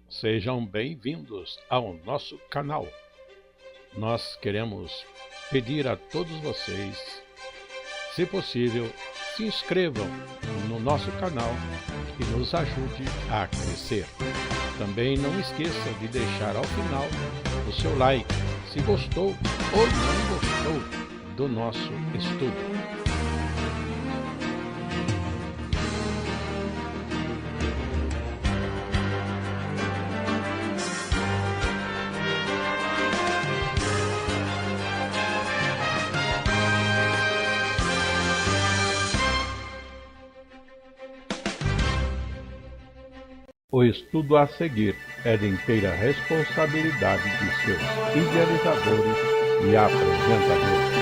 Sejam bem-vindos ao nosso canal. Nós queremos pedir a todos vocês, se possível, se inscrevam no nosso canal e nos ajude a crescer. Também não esqueça de deixar ao final o seu like, se gostou ou não gostou do nosso estudo. O estudo a seguir é de inteira responsabilidade de seus idealizadores e apresentadores.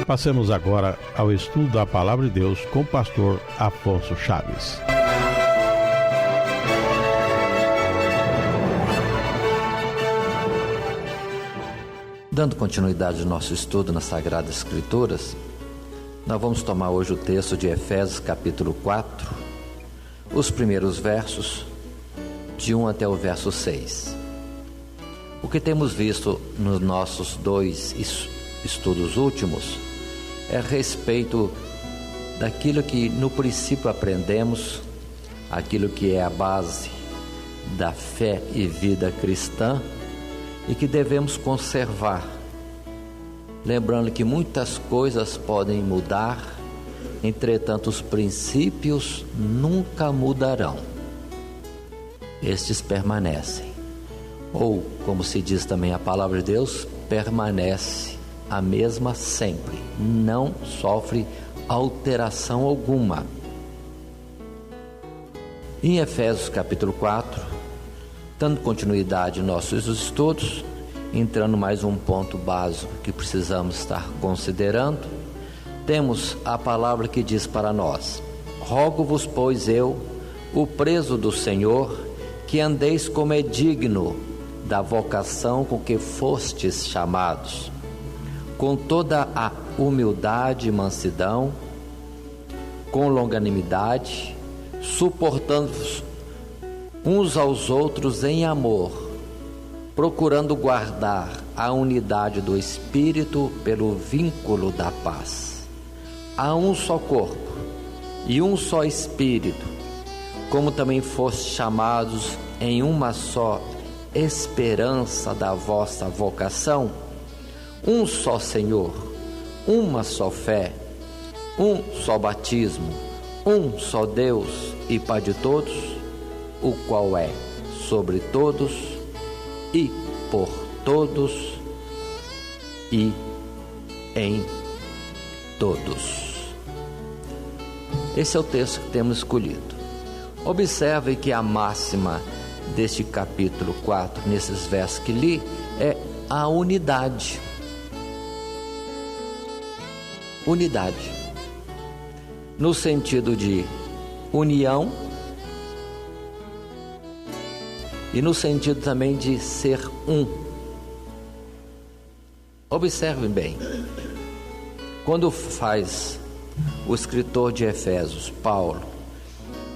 Passemos agora ao estudo da Palavra de Deus com o pastor Afonso Chaves. Dando continuidade ao nosso estudo nas Sagradas Escrituras, nós vamos tomar hoje o texto de Efésios capítulo 4, os primeiros versos, de 1 até o verso 6. O que temos visto nos nossos dois estudos últimos é a respeito daquilo que no princípio aprendemos, aquilo que é a base da fé e vida cristã e que devemos conservar. Lembrando que muitas coisas podem mudar, entretanto os princípios nunca mudarão. Estes permanecem. Ou, como se diz também a palavra de Deus, permanece a mesma sempre. Não sofre alteração alguma. Em Efésios capítulo 4, dando continuidade aos nossos estudos, entrando mais um ponto básico que precisamos estar considerando, temos a palavra que diz para nós: rogo-vos, pois eu, o preso do Senhor, que andeis como é digno da vocação com que fostes chamados, com toda a humildade e mansidão, com longanimidade, suportando-vos uns aos outros em amor, procurando guardar a unidade do Espírito pelo vínculo da paz. Há um só corpo e um só Espírito, como também fostes chamados em uma só esperança da vossa vocação, um só Senhor, uma só fé, um só batismo, um só Deus e Pai de todos, o qual é sobre todos e por todos e em todos. Esse é o texto que temos escolhido. Observe que a máxima deste capítulo 4, nesses versos que li, é a unidade. Unidade. No sentido de união, e no sentido também de ser um. Observem bem, quando faz o escritor de Efésios, Paulo,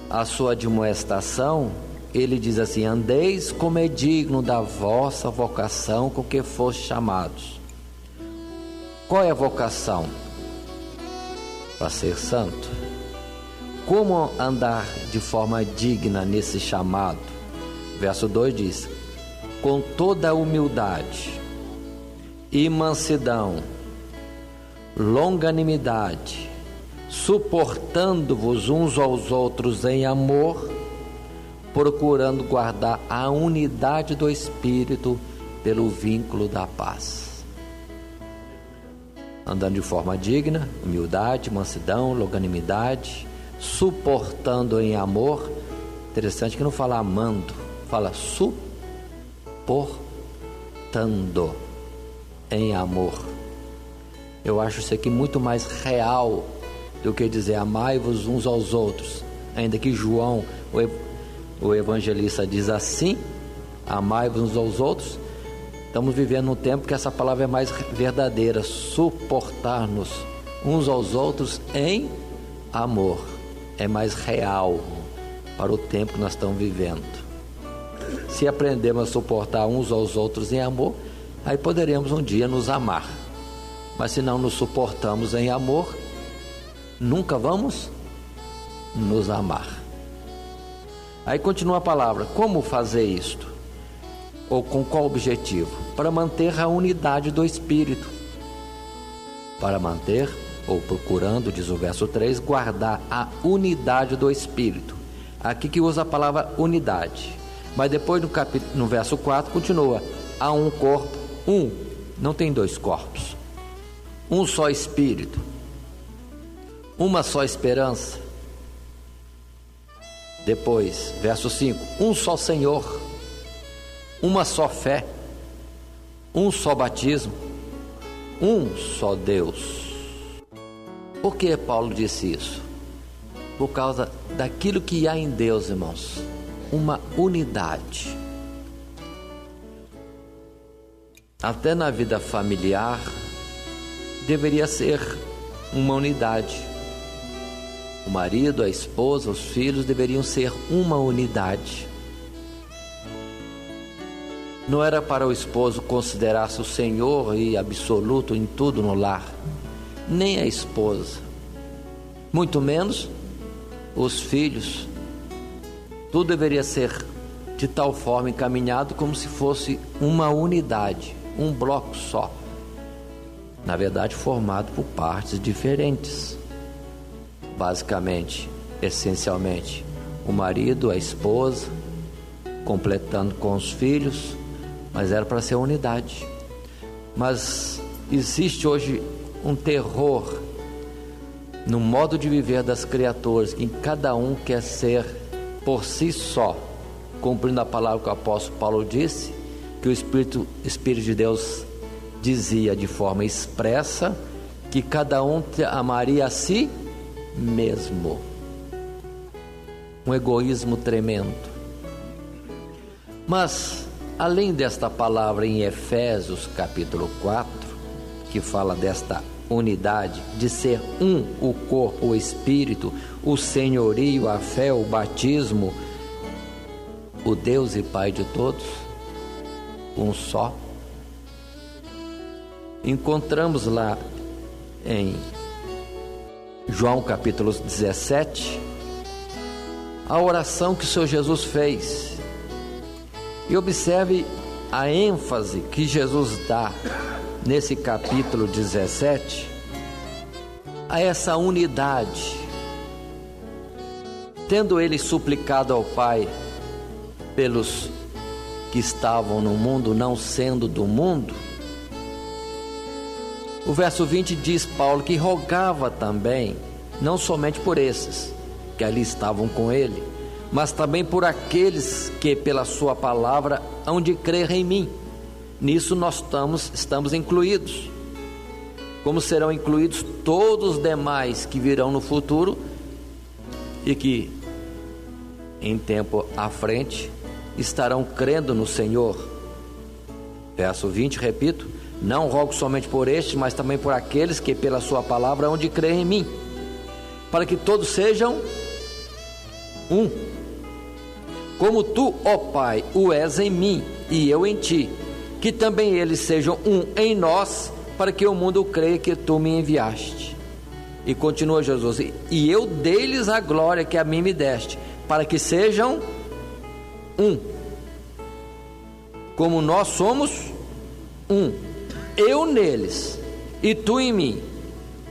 a sua admoestação, ele diz assim: andeis como é digno da vossa vocação com que fostes chamados. Qual é a vocação? Para ser santo. Como andar de forma digna nesse chamado? Verso 2 diz: com toda a humildade e mansidão, longanimidade, suportando-vos uns aos outros em amor, procurando guardar a unidade do Espírito pelo vínculo da paz. Andando de forma digna, humildade, mansidão, longanimidade, suportando em amor. Interessante que não fala amando, fala suportando em amor. Eu acho isso aqui muito mais real do que dizer amai-vos uns aos outros. Ainda que João, o evangelista, diz assim, amai-vos uns aos outros, estamos vivendo num tempo que essa palavra é mais verdadeira, suportar-nos uns aos outros em amor. é mais real para o tempo que nós estamos vivendo. Se aprendemos a suportar uns aos outros em amor, aí poderemos um dia nos amar. Mas se não nos suportamos em amor, nunca vamos nos amar. Aí continua a palavra: como fazer isto? Ou com qual objetivo? Para manter a unidade do Espírito. Para manter, ou procurando, diz o verso 3, guardar a unidade do Espírito. Aqui que usa a palavra unidade. Mas depois no verso 4 continua: há um corpo, um, não tem dois corpos. Um só Espírito, uma só esperança. Depois, verso 5, um só Senhor, uma só fé, um só batismo, um só Deus. Por que Paulo disse isso? Por causa daquilo que há em Deus, irmãos, uma unidade. Até na vida familiar deveria ser uma unidade. O marido, a esposa, os filhos deveriam ser uma unidade. Não era para o esposo considerar-se o senhor e absoluto em tudo no lar, nem a esposa, muito menos os filhos. Tudo deveria ser de tal forma encaminhado como se fosse uma unidade, um bloco só, na verdade formado por partes diferentes. Basicamente, essencialmente, o marido, a esposa, completando com os filhos, mas era para ser unidade. Mas existe hoje um terror no modo de viver das criaturas, em que cada um quer ser por si só, cumprindo a palavra que o apóstolo Paulo disse, que o Espírito de Deus dizia de forma expressa que cada um amaria a si mesmo. Um egoísmo tremendo. Mas além desta palavra em Efésios capítulo 4, que fala desta unidade, de ser um, o corpo, o Espírito, o senhorio, a fé, o batismo, o Deus e Pai de todos, um só. Encontramos lá em João capítulo 17 a oração que o Senhor Jesus fez. E observe a ênfase que Jesus dá nesse capítulo 17 a essa unidade. Tendo ele suplicado ao Pai pelos que estavam no mundo, não sendo do mundo, o verso 20 diz Paulo que rogava também, não somente por esses que ali estavam com ele, mas também por aqueles que pela sua palavra hão de crer em mim. Nisso nós estamos incluídos, como serão incluídos todos os demais que virão no futuro e que em tempo à frente estarão crendo no Senhor. Verso 20, repito: não rogo somente por estes, mas também por aqueles que pela sua palavra hão de crer em mim, para que todos sejam um, como tu, ó Pai, o és em mim e eu em ti, que também eles sejam um em nós, para que o mundo creia que tu me enviaste. E continua Jesus: e eu dei-lhes a glória que a mim me deste, para que sejam um, como nós somos um, eu neles e tu em mim,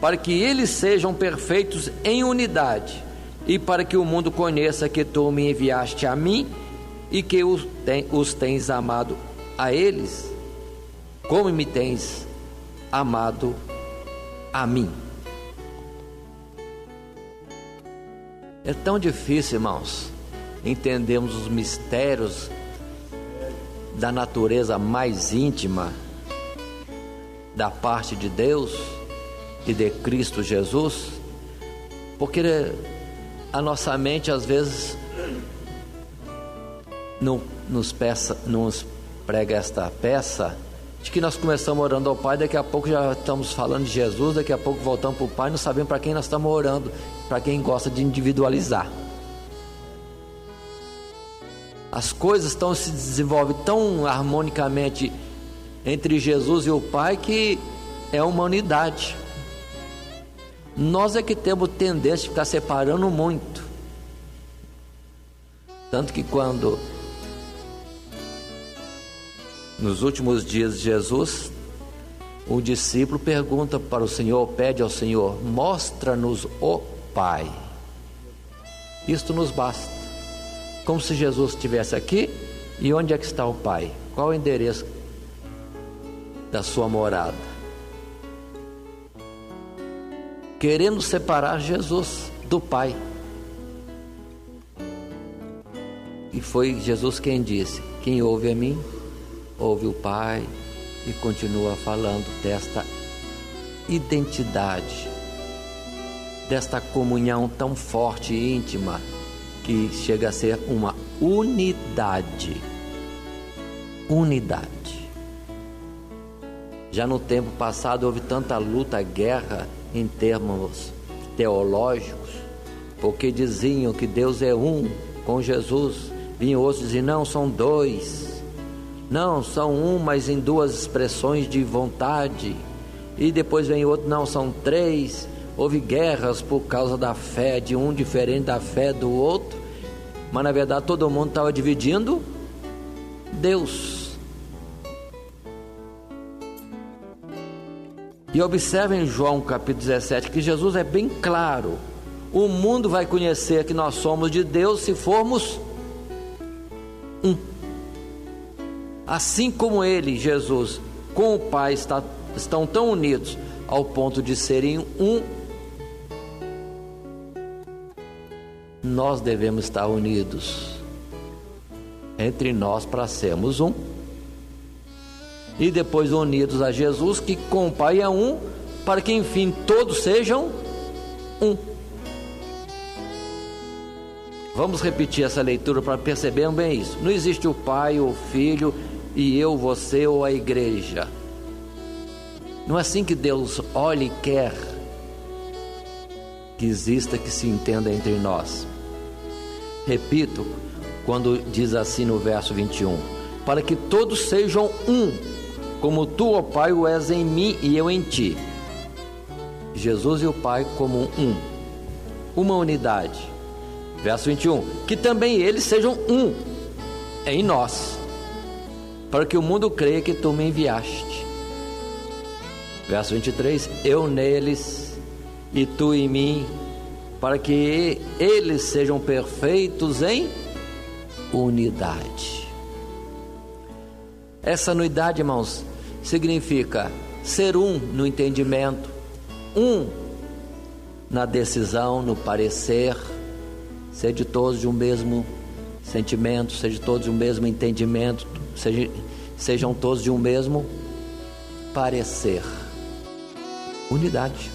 para que eles sejam perfeitos em unidade, e para que o mundo conheça que tu me enviaste a mim e que os tens amado a eles, como me tens amado a mim. É tão difícil, irmãos, entendermos os mistérios da natureza mais íntima da parte de Deus e de Cristo Jesus, porque a nossa mente às vezes nos prega esta peça de que nós começamos orando ao Pai, daqui a pouco já estamos falando de Jesus, daqui a pouco voltamos para o Pai, não sabemos para quem nós estamos orando, para quem gosta de individualizar. As coisas estão se desenvolvendo tão harmonicamente entre Jesus e o Pai que é uma unidade. Nós é que temos tendência de ficar separando muito. Tanto que quando nos últimos dias de Jesus, o discípulo pergunta para o Senhor, pede ao Senhor: mostra-nos o Pai. Isto nos basta. Como se Jesus estivesse aqui, e onde é que está o Pai? Qual o endereço da sua morada? Querendo separar Jesus do Pai. E foi Jesus quem disse: quem ouve a mim, ouve o Pai. E continua falando desta identidade, desta comunhão tão forte e íntima, que chega a ser uma unidade. Unidade. Já no tempo passado houve tanta luta, guerra em termos teológicos, porque diziam que Deus é um com Jesus. Vinham outros dizer: não, são dois. Não, são um, mas em duas expressões de vontade. E depois vem outro: não, são três. Houve guerras por causa da fé de um diferente da fé do outro, mas na verdade todo mundo estava dividindo Deus. E observem João capítulo 17, que Jesus é bem claro: o mundo vai conhecer que nós somos de Deus se formos um. Assim como ele, Jesus, com o Pai estão tão unidos ao ponto de serem um, nós devemos estar unidos entre nós para sermos um. E depois unidos a Jesus, que com o Pai é um, para que enfim todos sejam um. Vamos repetir essa leitura para perceberem bem isso. Não existe o Pai, o Filho e eu, você ou a igreja. Não é assim que Deus olha e quer que exista, que se entenda entre nós. Repito, quando diz assim no verso 21: para que todos sejam um, como tu, ó Pai, o és em mim e eu em ti. Jesus e o Pai como um, uma unidade. Verso 21: que também eles sejam um em nós, para que o mundo creia que tu me enviaste. Verso 23: eu neles e tu em mim, para que eles sejam perfeitos em unidade. Essa unidade, irmãos, significa ser um no entendimento, um na decisão, no parecer, ser de todos de um mesmo sentimento, ser de todos de um mesmo entendimento, sejam todos de um mesmo parecer. Unidade.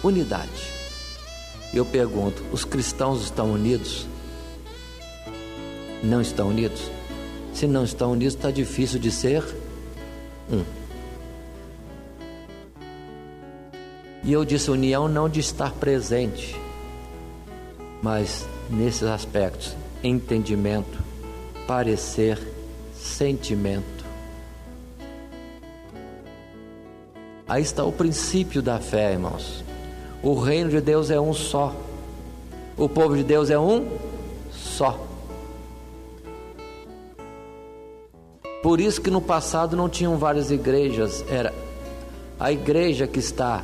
Unidade. Eu pergunto: os cristãos estão unidos? Não estão unidos? Se não estão unidos, está difícil de ser um. E eu disse união não de estar presente, mas nesses aspectos: entendimento, parecer, sentimento. Aí está o princípio da fé, irmãos. O reino de Deus é um só. O povo de Deus é um só. Por isso que no passado não tinham várias igrejas. Era a igreja que está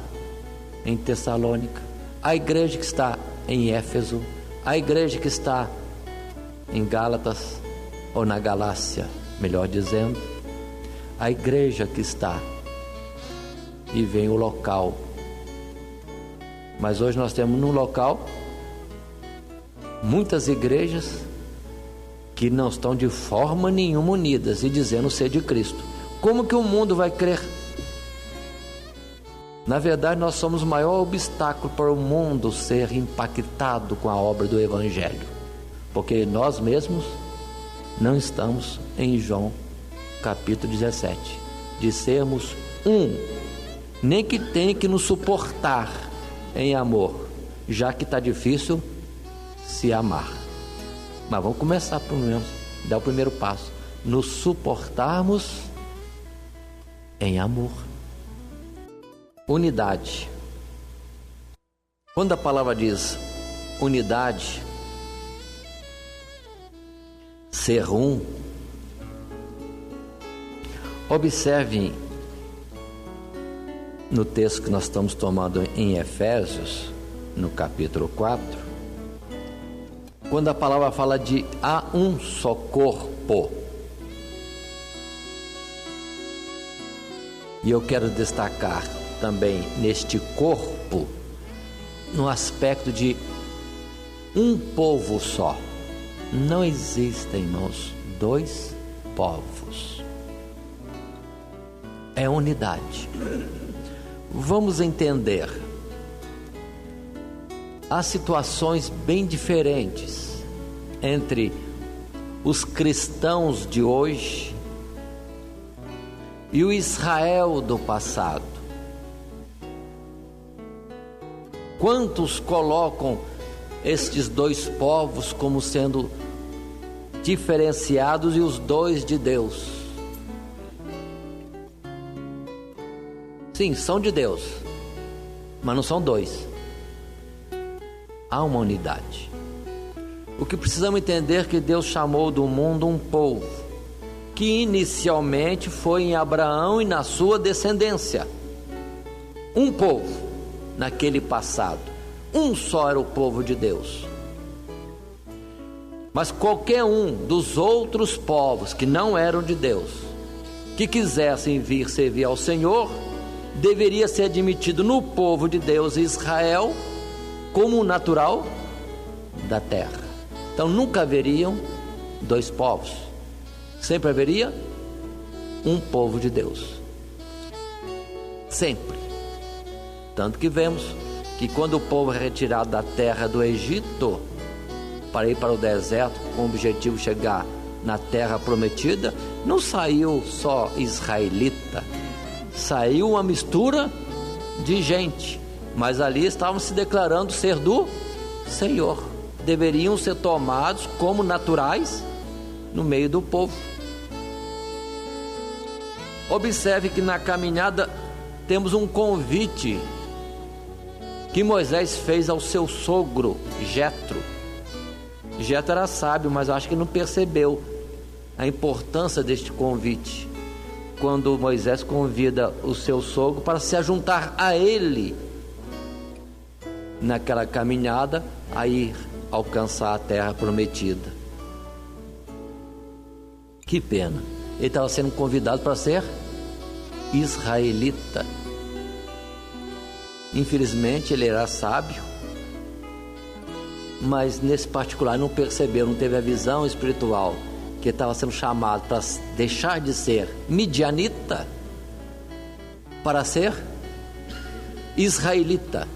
em Tessalônica, a igreja que está em Éfeso, a igreja que está em Gálatas, ou na Galácia, melhor dizendo, a igreja que está, e vem o local. Mas hoje nós temos no local muitas igrejas que não estão de forma nenhuma unidas e dizendo ser de Cristo. Como que o mundo vai crer? Na verdade, nós somos o maior obstáculo para o mundo ser impactado com a obra do Evangelho, porque nós mesmos não estamos em João capítulo 17, de sermos um, nem que tenha que nos suportar em amor, já que está difícil se amar. Mas vamos começar pelo menos, dar o primeiro passo, nos suportarmos em amor. Unidade. Quando a palavra diz unidade, ser um, observem no texto que nós estamos tomando em Efésios, no capítulo 4, quando a palavra fala de há um só corpo. E eu quero destacar também neste corpo, no aspecto de um povo só. Não existem, irmãos, dois povos. É unidade. Vamos entender. Há situações bem diferentes entre os cristãos de hoje e o Israel do passado. Quantos colocam estes dois povos como sendo diferenciados e os dois de Deus? Sim, são de Deus, mas não são dois. Há uma unidade. O que precisamos entender é que Deus chamou do mundo um povo, que inicialmente foi em Abraão e na sua descendência. Um povo, naquele passado. Um só era o povo de Deus. Mas qualquer um dos outros povos que não eram de Deus, que quisessem vir servir ao Senhor, deveria ser admitido no povo de Deus, Israel, como natural da terra. Então nunca haveriam dois povos, sempre haveria um povo de Deus, sempre. Tanto que vemos que quando o povo é retirado da terra do Egito para ir para o deserto com o objetivo de chegar na terra prometida, não saiu só israelita, saiu uma mistura de gente, mas ali estavam se declarando ser do Senhor. Deveriam ser tomados como naturais no meio do povo. Observe que na caminhada temos um convite que Moisés fez ao seu sogro Jetro. Jetro era sábio, mas acho que não percebeu a importância deste convite. Quando Moisés convida o seu sogro para se ajuntar a ele naquela caminhada a ir alcançar a terra prometida. Que pena, ele estava sendo convidado para ser israelita. Infelizmente ele era sábio, mas nesse particular não percebeu, não teve a visão espiritual que ele estava sendo chamado para deixar de ser midianita para ser israelita.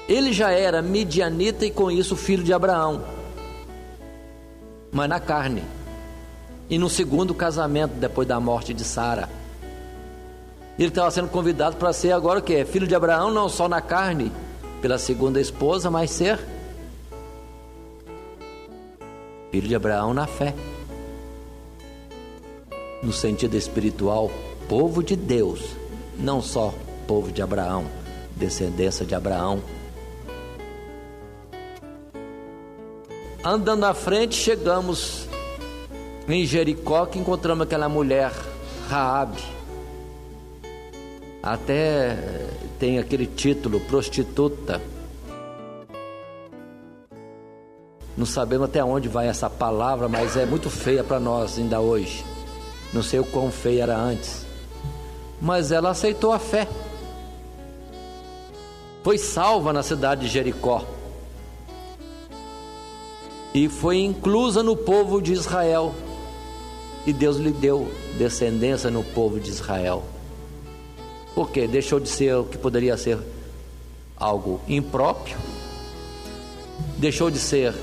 Ele já era midianita e com isso filho de Abraão, mas na carne, e no segundo casamento depois da morte de Sara. Ele estava sendo convidado para ser agora o que? Filho de Abraão, não só na carne pela segunda esposa, mas ser filho de Abraão na fé, no sentido espiritual, povo de Deus, não só povo de Abraão, descendência de Abraão. Andando à frente, chegamos em Jericó, que encontramos aquela mulher Raabe. Até tem aquele título, prostituta. Não sabemos até onde vai essa palavra, mas é muito feia para nós ainda hoje. Não sei o quão feia era antes, mas ela aceitou a fé. Foi salva na cidade de Jericó e foi inclusa no povo de Israel, e Deus lhe deu descendência no povo de Israel. Porque deixou de ser o que poderia ser algo impróprio, deixou de ser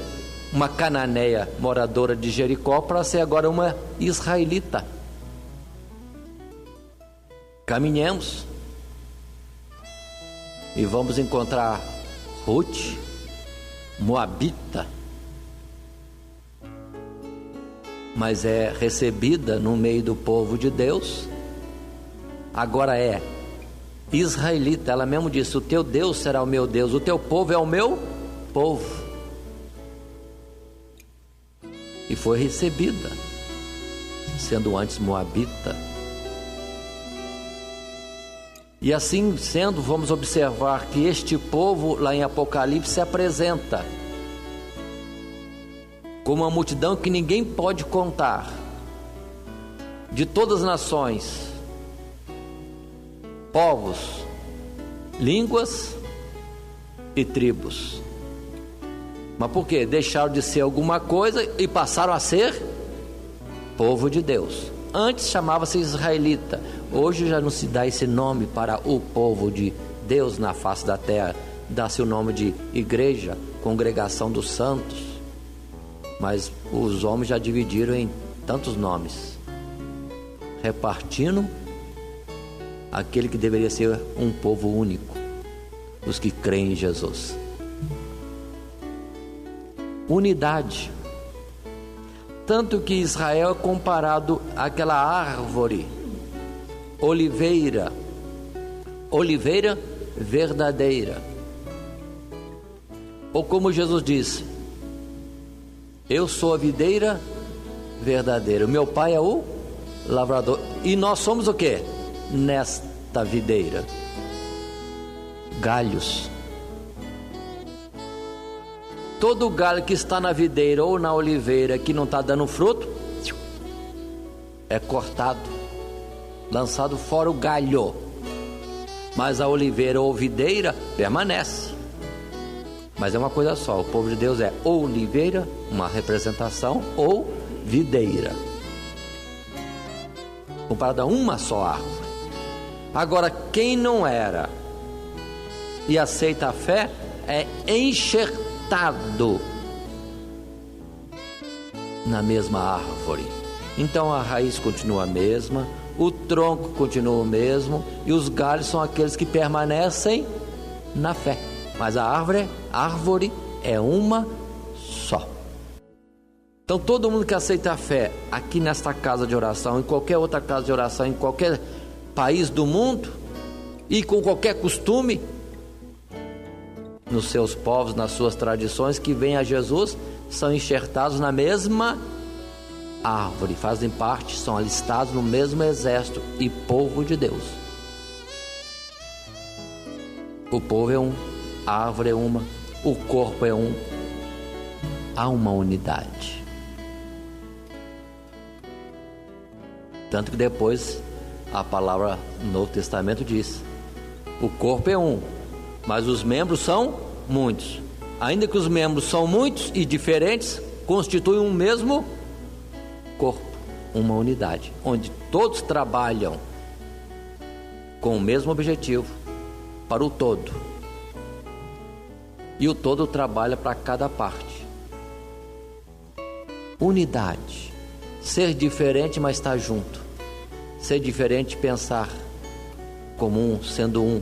uma cananeia moradora de Jericó para ser agora uma israelita. Caminhemos e vamos encontrar Ruth, moabita, mas é recebida no meio do povo de Deus. Agora é israelita. Ela mesmo disse: o teu Deus será o meu Deus, o teu povo é o meu povo. E foi recebida, sendo antes moabita. E assim sendo, vamos observar que este povo lá em Apocalipse se apresenta como uma multidão que ninguém pode contar, de todas as nações, povos, línguas e tribos. Mas por quê? Deixaram de ser alguma coisa e passaram a ser povo de Deus. Antes chamava-se israelita, hoje já não se dá esse nome para o povo de Deus na face da terra. Dá-se o nome de igreja, congregação dos santos. Mas os homens já dividiram em tantos nomes, repartindo aquele que deveria ser um povo único, os que creem em Jesus. Unidade. Tanto que Israel é comparado àquela árvore, oliveira verdadeira. Ou como Jesus disse: eu sou a videira verdadeira, o meu pai é o lavrador. E nós somos o quê? Nesta videira, galhos. Todo galho que está na videira ou na oliveira que não está dando fruto, é cortado, lançado fora o galho. Mas a oliveira ou videira permanece. Mas é uma coisa só, o povo de Deus é ou oliveira, uma representação, ou videira, comparado a uma só árvore. Agora, quem não era e aceita a fé é enxertado na mesma árvore. Então a raiz continua a mesma, o tronco continua o mesmo, e os galhos são aqueles que permanecem na fé. Mas a árvore é uma só. Então todo mundo que aceita a fé aqui nesta casa de oração, em qualquer outra casa de oração, em qualquer país do mundo, e com qualquer costume, nos seus povos, nas suas tradições, que vêm a Jesus, são enxertados na mesma árvore, fazem parte, são alistados no mesmo exército e povo de Deus. O povo é um, a árvore é uma, o corpo é um, há uma unidade. Tanto que depois a palavra no Novo Testamento diz: o corpo é um, mas os membros são muitos. Ainda que os membros são muitos e diferentes, constituem um mesmo corpo, uma unidade, onde todos trabalham com o mesmo objetivo, para o todo. E o todo trabalha para cada parte. Unidade. Ser diferente, mas estar junto. Ser diferente, pensar como um, sendo um.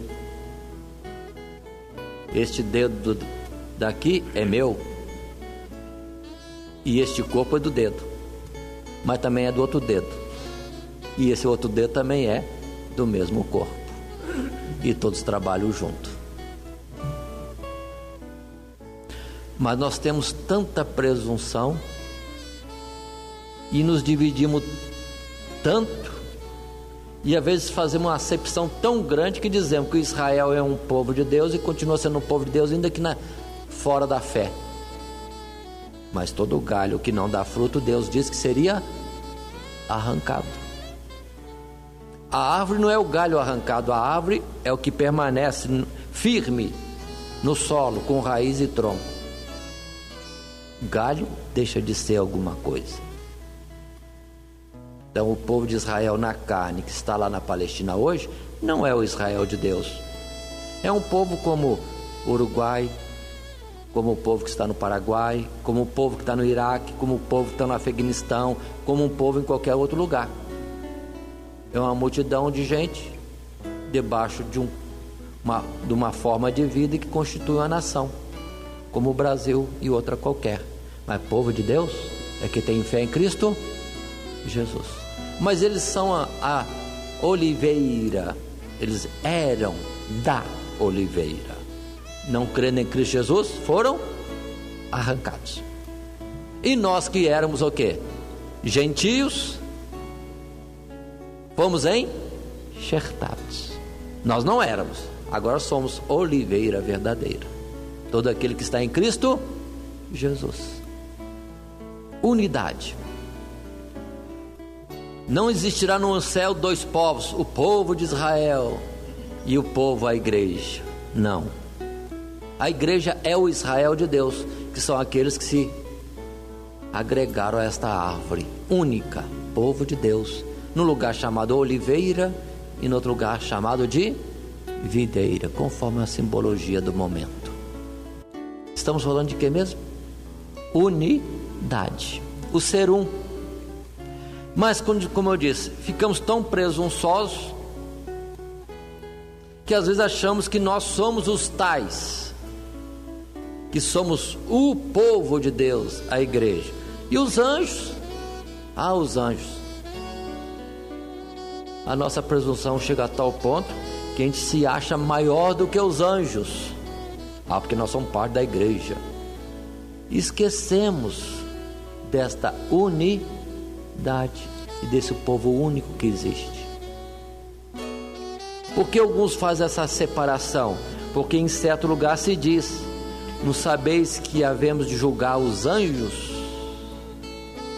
Este dedo daqui é meu, e este corpo é do dedo, mas também é do outro dedo, e esse outro dedo também é do mesmo corpo, e todos trabalham junto. Mas nós temos tanta presunção e nos dividimos tanto, e às vezes fazemos uma acepção tão grande que dizemos que Israel é um povo de Deus e continua sendo um povo de Deus, ainda que fora da fé. Mas todo galho que não dá fruto, Deus diz que seria arrancado. A árvore não é o galho arrancado, a árvore é o que permanece firme no solo, com raiz e tronco. Galho deixa de ser alguma coisa. Então o povo de Israel na carne, que está lá na Palestina hoje, não é o Israel de Deus. É um povo como Uruguai, como o povo que está no Paraguai, como o povo que está no Iraque, como o povo que está no Afeganistão, como um povo em qualquer outro lugar. É uma multidão de gente debaixo de uma forma de vida que constitui uma nação, como o Brasil e outra qualquer. Mas povo de Deus é que tem fé em Cristo Jesus. Mas eles são a oliveira, eles eram da oliveira. Não crendo em Cristo Jesus, foram arrancados. E nós que éramos o quê? Gentios, fomos enxertados. Nós não éramos, agora somos oliveira verdadeira. Todo aquele que está em Cristo Jesus. Unidade. Não existirá no céu dois povos, o povo de Israel e o povo, a igreja. Não. A igreja é o Israel de Deus, que são aqueles que se agregaram a esta árvore única, povo de Deus, num lugar chamado oliveira e no outro lugar chamado de videira, conforme a simbologia do momento. Estamos falando de quê mesmo? Unidade, o ser um. Mas, como eu disse, ficamos tão presunçosos que às vezes achamos que nós somos os tais, que somos o povo de Deus, a igreja. E os anjos? Os anjos. A nossa presunção chega a tal ponto que a gente se acha maior do que os anjos. Porque nós somos parte da igreja. Esquecemos desta unidade e desse povo único que existe. Por que alguns fazem essa separação? Porque em certo lugar se diz: não sabeis que havemos de julgar os anjos?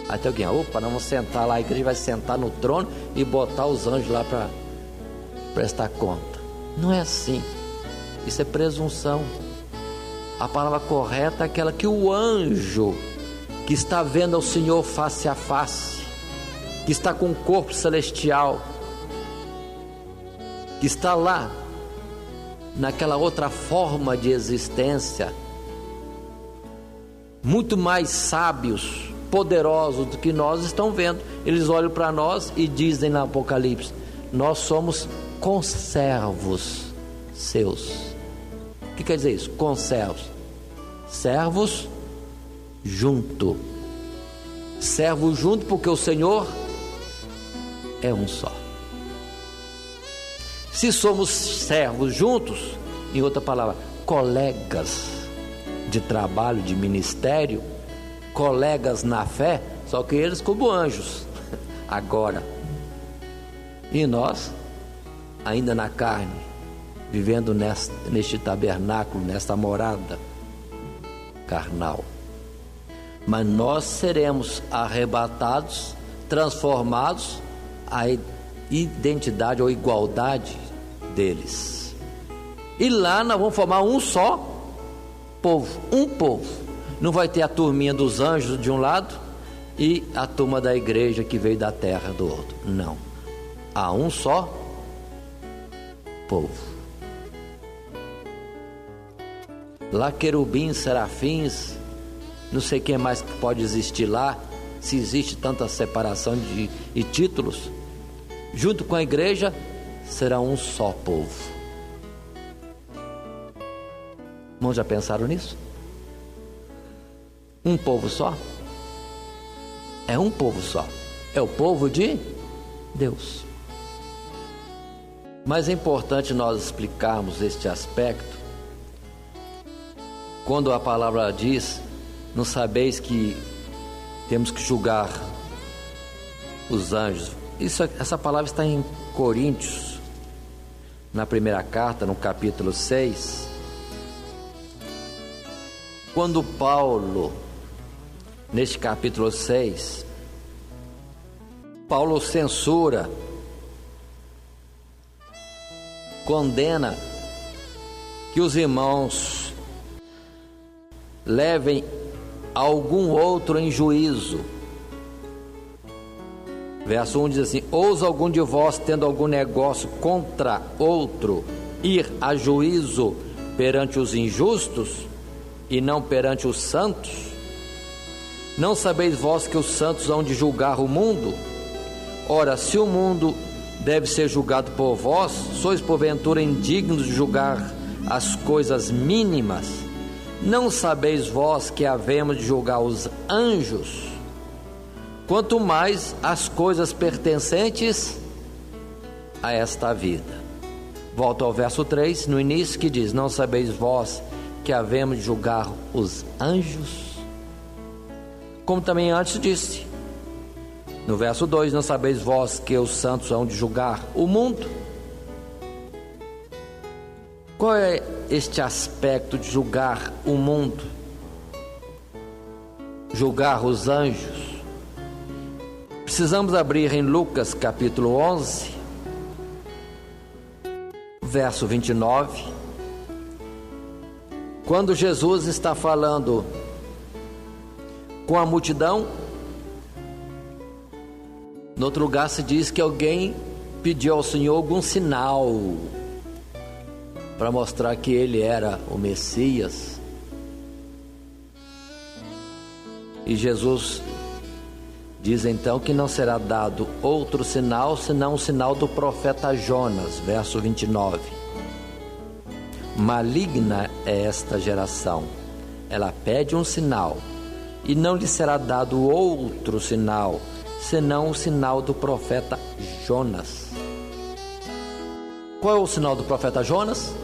Até alguém, nós vamos sentar lá, a igreja vai sentar no trono e botar os anjos lá para prestar conta. Não é assim. Isso é presunção. A palavra correta é aquela que o anjo que está vendo ao Senhor face a face, que está com o corpo celestial, que está lá naquela outra forma de existência, muito mais sábios, poderosos do que nós, estão vendo. Eles olham para nós e dizem no Apocalipse: nós somos conservos seus. O que quer dizer isso? Conservos, servos junto. Servo junto porque o Senhor é um só. Se somos servos juntos, em outra palavra, colegas de trabalho, de ministério, colegas na fé, só que eles como anjos agora, e nós ainda na carne, vivendo neste tabernáculo, nesta morada carnal. Mas nós seremos arrebatados, transformados à identidade ou igualdade deles, e lá nós vamos formar um só povo, um povo. Não vai ter a turminha dos anjos de um lado e a turma da igreja que veio da terra do outro. Não, há um só povo. Lá querubins, serafins, não sei quem mais que pode existir lá, se existe tanta separação de títulos, junto com a igreja será um só povo. Irmãos, já pensaram nisso? Um povo só? É um povo só. É o povo de Deus. Mas é importante nós explicarmos este aspecto. Quando a palavra diz: não sabeis que temos que julgar os anjos. Essa palavra está em Coríntios, na primeira carta, no capítulo 6. Quando Paulo, neste capítulo 6, Paulo censura, condena que os irmãos levem algum outro em juízo. Verso 1 diz assim: ousa algum de vós, tendo algum negócio contra outro, ir a juízo perante os injustos? e não perante os santos? Não sabeis vós que os santos hão de julgar o mundo? Ora, se o mundo deve ser julgado por vós, sois porventura indignos de julgar as coisas mínimas? Não sabeis vós que havemos de julgar os anjos? Quanto mais as coisas pertencentes a esta vida. Volto ao verso 3, no início, que diz: não sabeis vós que havemos de julgar os anjos? Como também antes disse, no verso 2, não sabeis vós que os santos hão de julgar o mundo? Qual é este aspecto de julgar o mundo? Julgar os anjos? Precisamos abrir em Lucas capítulo 11, verso 29, quando Jesus está falando com a multidão. No outro lugar se diz que alguém pediu ao Senhor algum sinal para mostrar que ele era o Messias. E Jesus diz então que não será dado outro sinal senão o sinal do profeta Jonas, verso 29. Maligna é esta geração, ela pede um sinal, e não lhe será dado outro sinal senão o sinal do profeta Jonas. Qual é o sinal do profeta Jonas?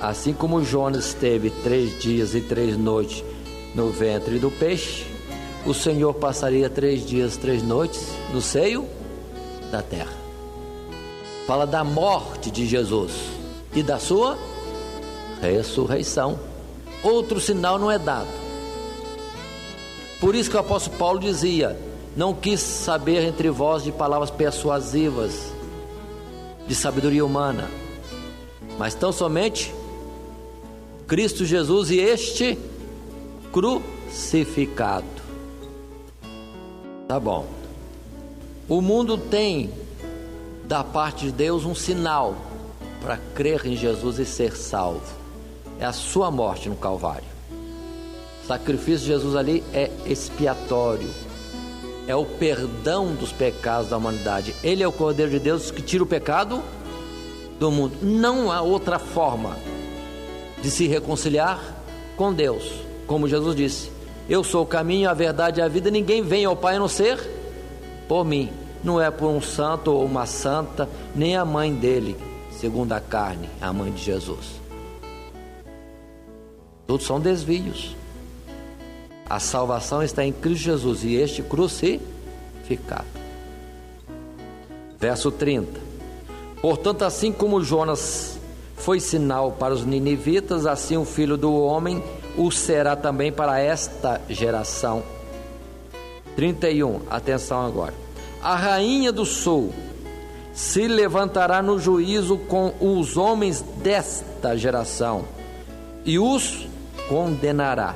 Assim como Jonas esteve 3 dias e 3 noites no ventre do peixe, o Senhor passaria 3 dias e 3 noites no seio da terra. Fala da morte de Jesus e da sua ressurreição. Outro sinal não é dado. Por isso que o apóstolo Paulo dizia: não quis saber entre vós de palavras persuasivas, de sabedoria humana, mas tão somente Cristo Jesus e este crucificado. Tá bom. O mundo tem da parte de Deus um sinal para crer em Jesus e ser salvo. É a sua morte no Calvário. O sacrifício de Jesus ali é expiatório, é o perdão dos pecados da humanidade. Ele é o Cordeiro de Deus que tira o pecado do mundo. Não há outra forma de se reconciliar com Deus. Como Jesus disse: eu sou o caminho, a verdade e a vida, ninguém vem ao Pai a não ser por mim. Não é por um santo ou uma santa, nem a mãe dele, segundo a carne, a mãe de Jesus. Todos são desvios. A salvação está em Cristo Jesus e este crucificado. Verso 30. Portanto, assim como Jonas foi sinal para os ninivitas, assim o Filho do Homem o será também para esta geração. 31. Atenção agora. A rainha do sul se levantará no juízo com os homens desta geração e os condenará,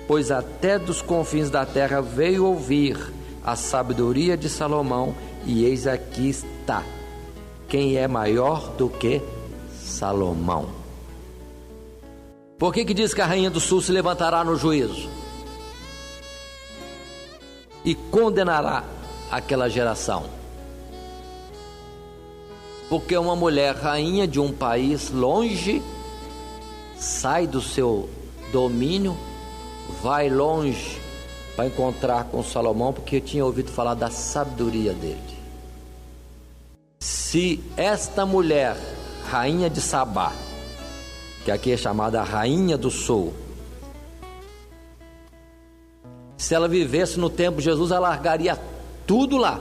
pois até dos confins da terra veio ouvir a sabedoria de Salomão, e eis aqui está, quem é maior do que Salomão. Por que diz que a rainha do sul se levantará no juízo e condenará aquela geração? Porque uma mulher rainha de um país longe sai do seu domínio, vai longe para encontrar com Salomão, porque tinha ouvido falar da sabedoria dele. Se esta mulher, rainha de Sabá, que aqui é chamada rainha do sul, se ela vivesse no tempo de Jesus, ela largaria tudo lá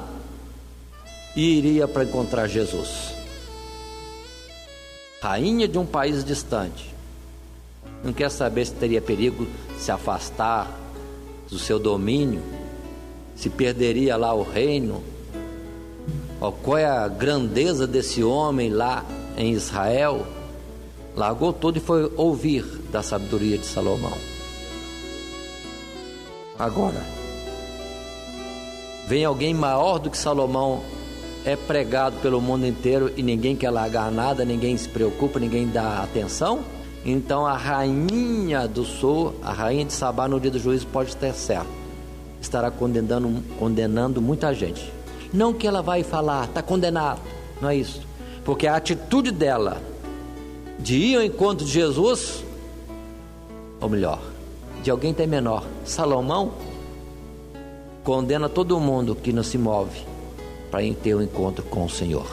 e iria para encontrar Jesus. Rainha de um país distante, não quer saber se teria perigo se afastar do seu domínio, se perderia lá o reino. Qual é a grandeza desse homem lá em Israel? Largou tudo e foi ouvir da sabedoria de Salomão. Agora, vem alguém maior do que Salomão, é pregado pelo mundo inteiro e ninguém quer largar nada, ninguém se preocupa, ninguém dá atenção. Então a rainha do sul, a rainha de Sabá, no dia do juízo, pode ter certo, estará condenando muita gente. Não que ela vai falar, está condenado, não é isso, porque a atitude dela de ir ao encontro de Jesus, ou melhor, de alguém até menor, Salomão, condena todo mundo que não se move para ir ter um encontro com o Senhor.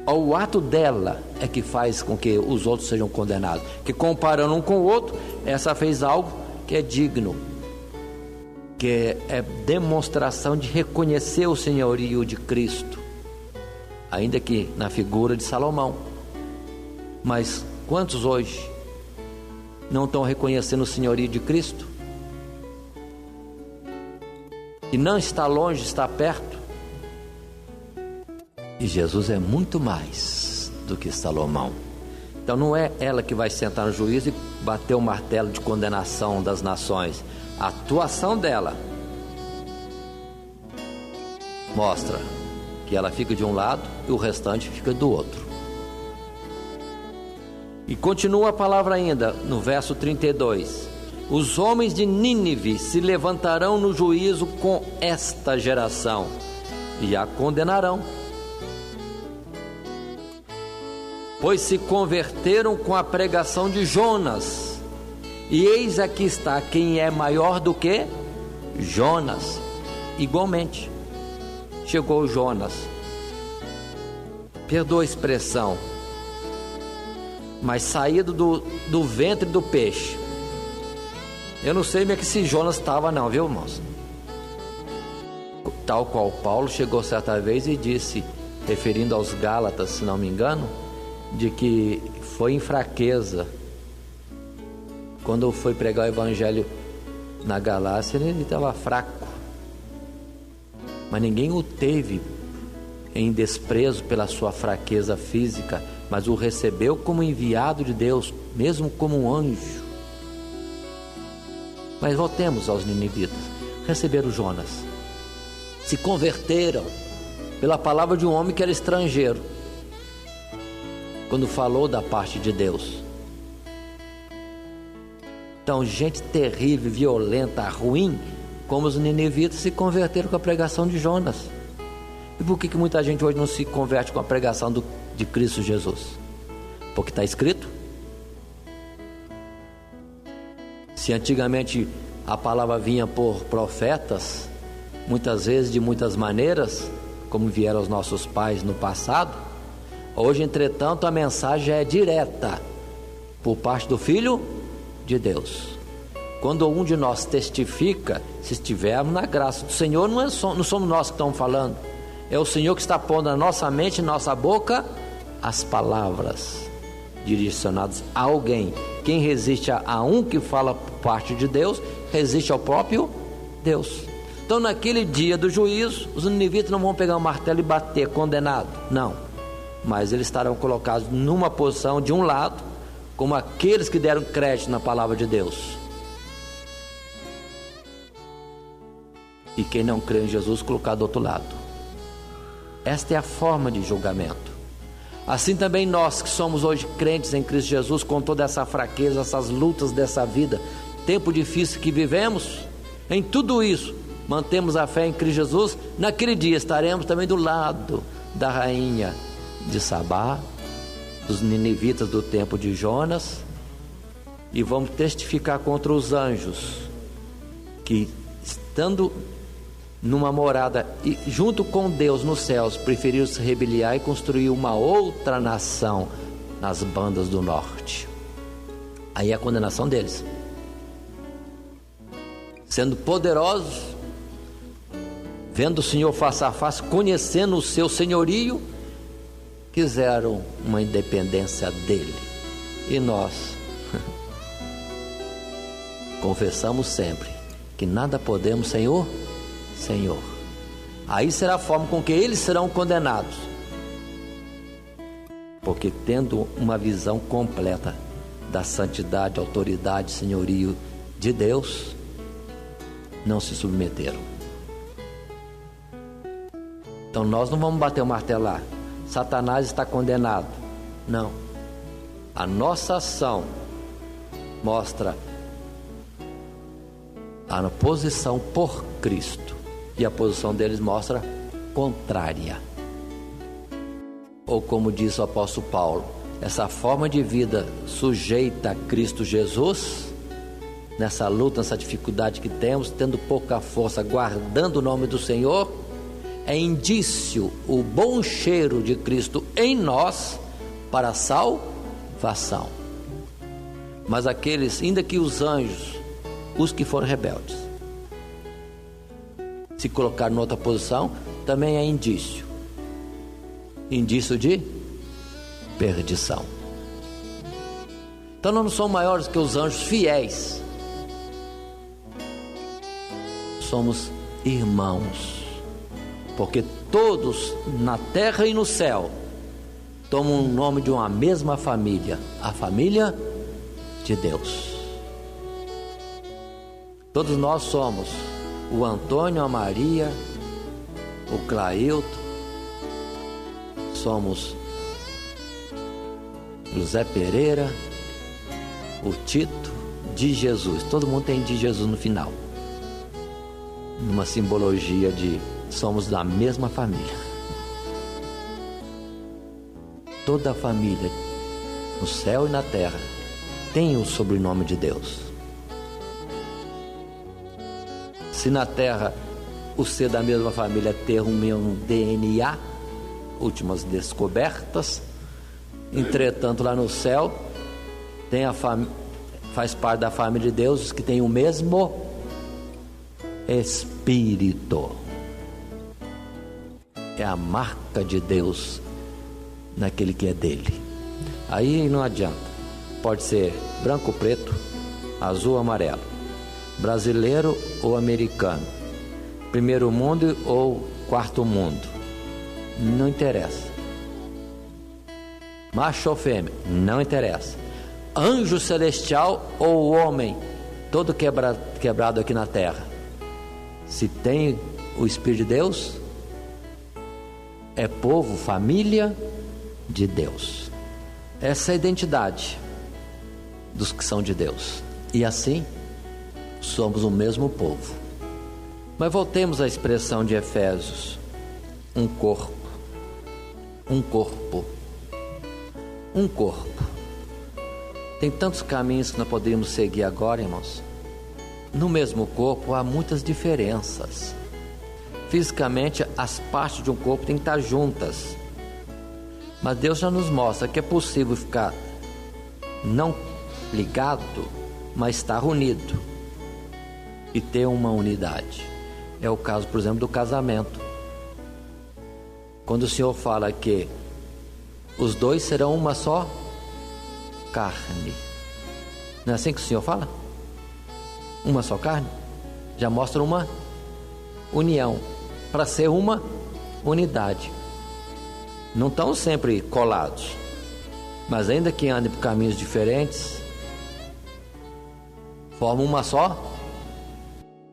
O ato dela é que faz com que os outros sejam condenados, que comparando um com o outro, essa fez algo que é digno, que é demonstração de reconhecer o senhorio de Cristo, ainda que na figura de Salomão. Mas quantos hoje não estão reconhecendo o senhorio de Cristo? E não está longe, está perto. E Jesus é muito mais do que Salomão. Então não é ela que vai sentar no juízo e bater o martelo de condenação das nações. A atuação dela mostra que ela fica de um lado e o restante fica do outro. E continua a palavra ainda no verso 32: os homens de Nínive se levantarão no juízo com esta geração e a condenarão, pois se converteram com a pregação de Jonas. E eis aqui está quem é maior do que Jonas. Igualmente chegou Jonas, perdoa a expressão, mas saído do ventre do peixe. Eu não sei mesmo que se Jonas estava não, viu, irmãos? Tal qual Paulo chegou certa vez e disse, referindo aos Gálatas, se não me engano, de que foi em fraqueza. Quando foi pregar o evangelho na Galácia, ele estava fraco, mas ninguém o teve em desprezo pela sua fraqueza física, mas o recebeu como enviado de Deus, mesmo como um anjo. Mas voltemos aos ninivitas. Receberam Jonas, se converteram pela palavra de um homem que era estrangeiro, quando falou da parte de Deus. Então, gente terrível, violenta, ruim, como os ninivitas, se converteram com a pregação de Jonas. E por que muita gente hoje não se converte com a pregação de Cristo Jesus? Porque está escrito. Se antigamente a palavra vinha por profetas, muitas vezes de muitas maneiras, como vieram aos nossos pais no passado, hoje, entretanto, a mensagem é direta por parte do Filho de Deus. Quando um de nós testifica, se estivermos na graça do Senhor, não somos nós que estamos falando, é o Senhor que está pondo na nossa mente, na nossa boca, as palavras direcionadas a alguém. Quem resiste a um que fala por parte de Deus, resiste ao próprio Deus. Então, naquele dia do juízo, os ninivitas não vão pegar um martelo e bater, condenado, não, mas eles estarão colocados numa posição de um lado, como aqueles que deram crédito na palavra de Deus, e quem não crê em Jesus colocado do outro lado. Esta é a forma de julgamento. Assim também nós que somos hoje crentes em Cristo Jesus, com toda essa fraqueza, essas lutas dessa vida, tempo difícil que vivemos, em tudo isso mantemos a fé em Cristo Jesus. Naquele dia estaremos também do lado da rainha de Sabá, dos ninivitas do tempo de Jonas, e vamos testificar contra os anjos que, estando numa morada e junto com Deus nos céus, preferiram se rebeliar e construir uma outra nação nas bandas do norte. Aí é a condenação deles. Sendo poderosos, vendo o Senhor face a face, conhecendo o seu senhorio, quiseram uma independência dele. E nós confessamos sempre que nada podemos sem o Senhor. Aí será a forma com que eles serão condenados, porque tendo uma visão completa da santidade, autoridade, senhorio de Deus, não se submeteram. Então nós não vamos bater o martelo lá, Satanás está condenado. Não. A nossa ação mostra a posição por Cristo, e a posição deles mostra contrária. Ou como diz o apóstolo Paulo, essa forma de vida sujeita a Cristo Jesus, nessa luta, nessa dificuldade que temos, tendo pouca força, guardando o nome do Senhor, é indício, o bom cheiro de Cristo em nós para a salvação. Mas aqueles, ainda que os anjos, os que foram rebeldes, se colocar em outra posição, também é indício de perdição. Então nós não somos maiores que os anjos fiéis, somos irmãos, porque todos na terra e no céu tomam o nome de uma mesma família, a família de Deus. Todos nós somos o Antônio, a Maria, o Clailton, somos José Pereira, o Tito, de Jesus. Todo mundo tem de Jesus no final, numa simbologia de somos da mesma família. Toda a família no céu e na terra tem o sobrenome de Deus. Se na terra o ser da mesma família ter um mesmo DNA, últimas descobertas, entretanto lá no céu tem faz parte da família de Deus os que tem o mesmo Espírito. É a marca de Deus naquele que é dele. Aí não adianta, pode ser branco, preto, azul, amarelo, brasileiro ou americano, primeiro mundo ou quarto mundo, não interessa. Macho ou fêmea, não interessa. Anjo celestial ou homem, todo quebrado aqui na terra, se tem o Espírito de Deus, é povo, família de Deus. Essa é a identidade dos que são de Deus. E assim somos o mesmo povo. Mas voltemos à expressão de Efésios: um corpo, um corpo, um corpo. Tem tantos caminhos que nós podemos seguir agora, irmãos. No mesmo corpo há muitas diferenças. Fisicamente, as partes de um corpo têm que estar juntas, mas Deus já nos mostra que é possível ficar não ligado, mas estar unido e ter uma unidade. É o caso, por exemplo, do casamento. Quando o Senhor fala que os dois serão uma só carne, não é assim que o Senhor fala? Uma só carne? Já mostra uma união, para ser uma unidade. Não estão sempre colados, mas ainda que andem por caminhos diferentes, formam uma só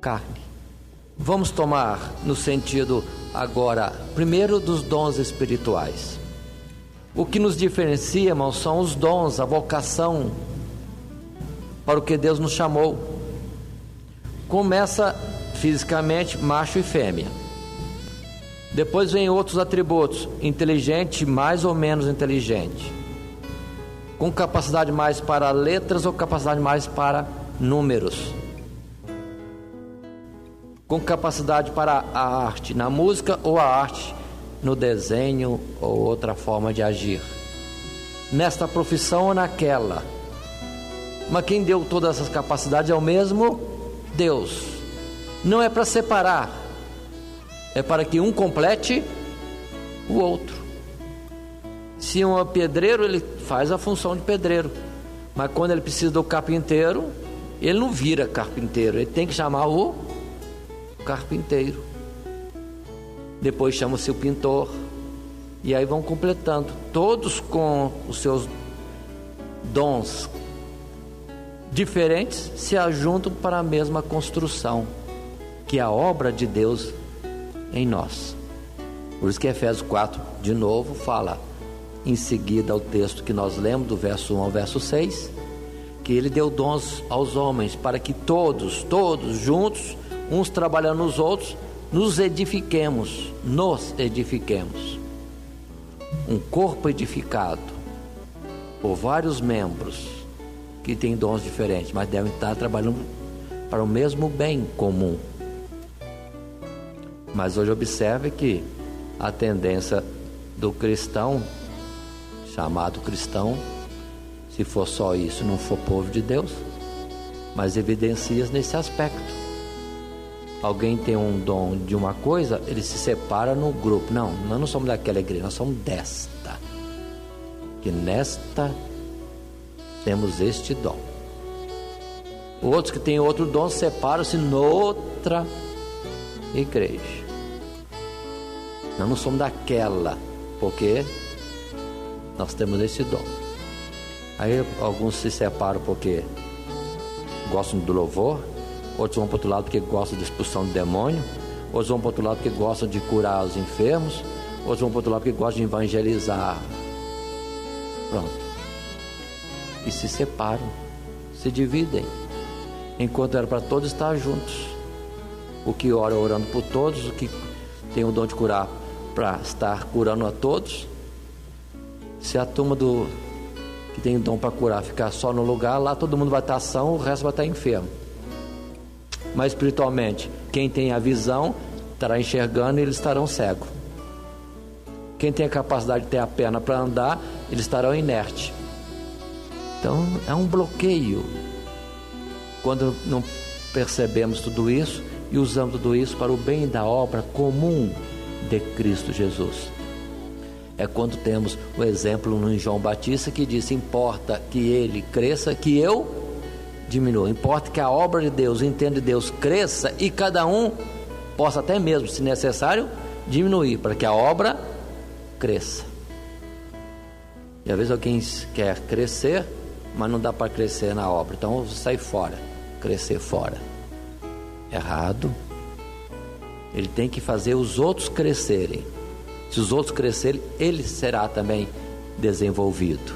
carne. Vamos tomar no sentido agora, primeiro, dos dons espirituais. O que nos diferencia, irmãos, são os dons, a vocação para o que Deus nos chamou. Começa fisicamente, macho e fêmea. Depois vem outros atributos: inteligente, mais ou menos inteligente, com capacidade mais para letras ou capacidade mais para números, com capacidade para a arte na música ou a arte no desenho ou outra forma de agir, nesta profissão ou naquela. Mas quem deu todas essas capacidades é o mesmo Deus. Não é para separar, é para que um complete o outro. Se um é pedreiro, ele faz a função de pedreiro, mas quando ele precisa do carpinteiro, ele não vira carpinteiro, ele tem que chamar o carpinteiro. Depois chama-se o pintor, e aí vão completando, todos com os seus dons diferentes, se ajuntam para a mesma construção, que é a obra de Deus em nós. Por isso que Efésios 4, de novo, fala: em seguida ao texto que nós lemos, do verso 1 ao verso 6, que ele deu dons aos homens para que todos juntos, uns trabalhando nos outros, nos edifiquemos. Um corpo edificado por vários membros que têm dons diferentes, mas devem estar trabalhando para o mesmo bem comum. Mas hoje observe que a tendência do cristão, chamado cristão, se for só isso, não for povo de Deus, mas evidencia nesse aspecto. Alguém tem um dom de uma coisa, ele se separa no grupo. Não, nós não somos daquela igreja, nós somos desta. Que nesta temos este dom. Outros que têm outro dom separam-se noutra igreja. Nós não somos daquela, porque nós temos esse dom. Aí alguns se separam porque gostam do louvor, outros vão para o outro lado porque gostam de expulsão do demônio, outros vão para o outro lado porque gostam de curar os enfermos, outros vão para o outro lado porque gostam de evangelizar. Pronto. E se separam, se dividem, enquanto era para todos estar juntos. O que ora orando por todos, o que tem o dom de curar para estar curando a todos. Se a turma que tem o dom para curar ficar só no lugar, lá todo mundo vai estar são, o resto vai estar enfermo. Mas espiritualmente, quem tem a visão estará enxergando e eles estarão cegos. Quem tem a capacidade de ter a perna para andar, eles estarão inertes. Então é um bloqueio quando não percebemos tudo isso e usamos tudo isso para o bem da obra comum de Cristo Jesus. É quando temos o exemplo no João Batista, que disse: importa que ele cresça, que eu diminua. Importa que a obra de Deus, o intento de Deus cresça, e cada um possa até mesmo, se necessário, diminuir, para que a obra cresça. E às vezes alguém quer crescer, mas não dá para crescer na obra, então sai fora, crescer fora. Errado. Ele tem que fazer os outros crescerem. Se os outros crescerem, ele será também desenvolvido.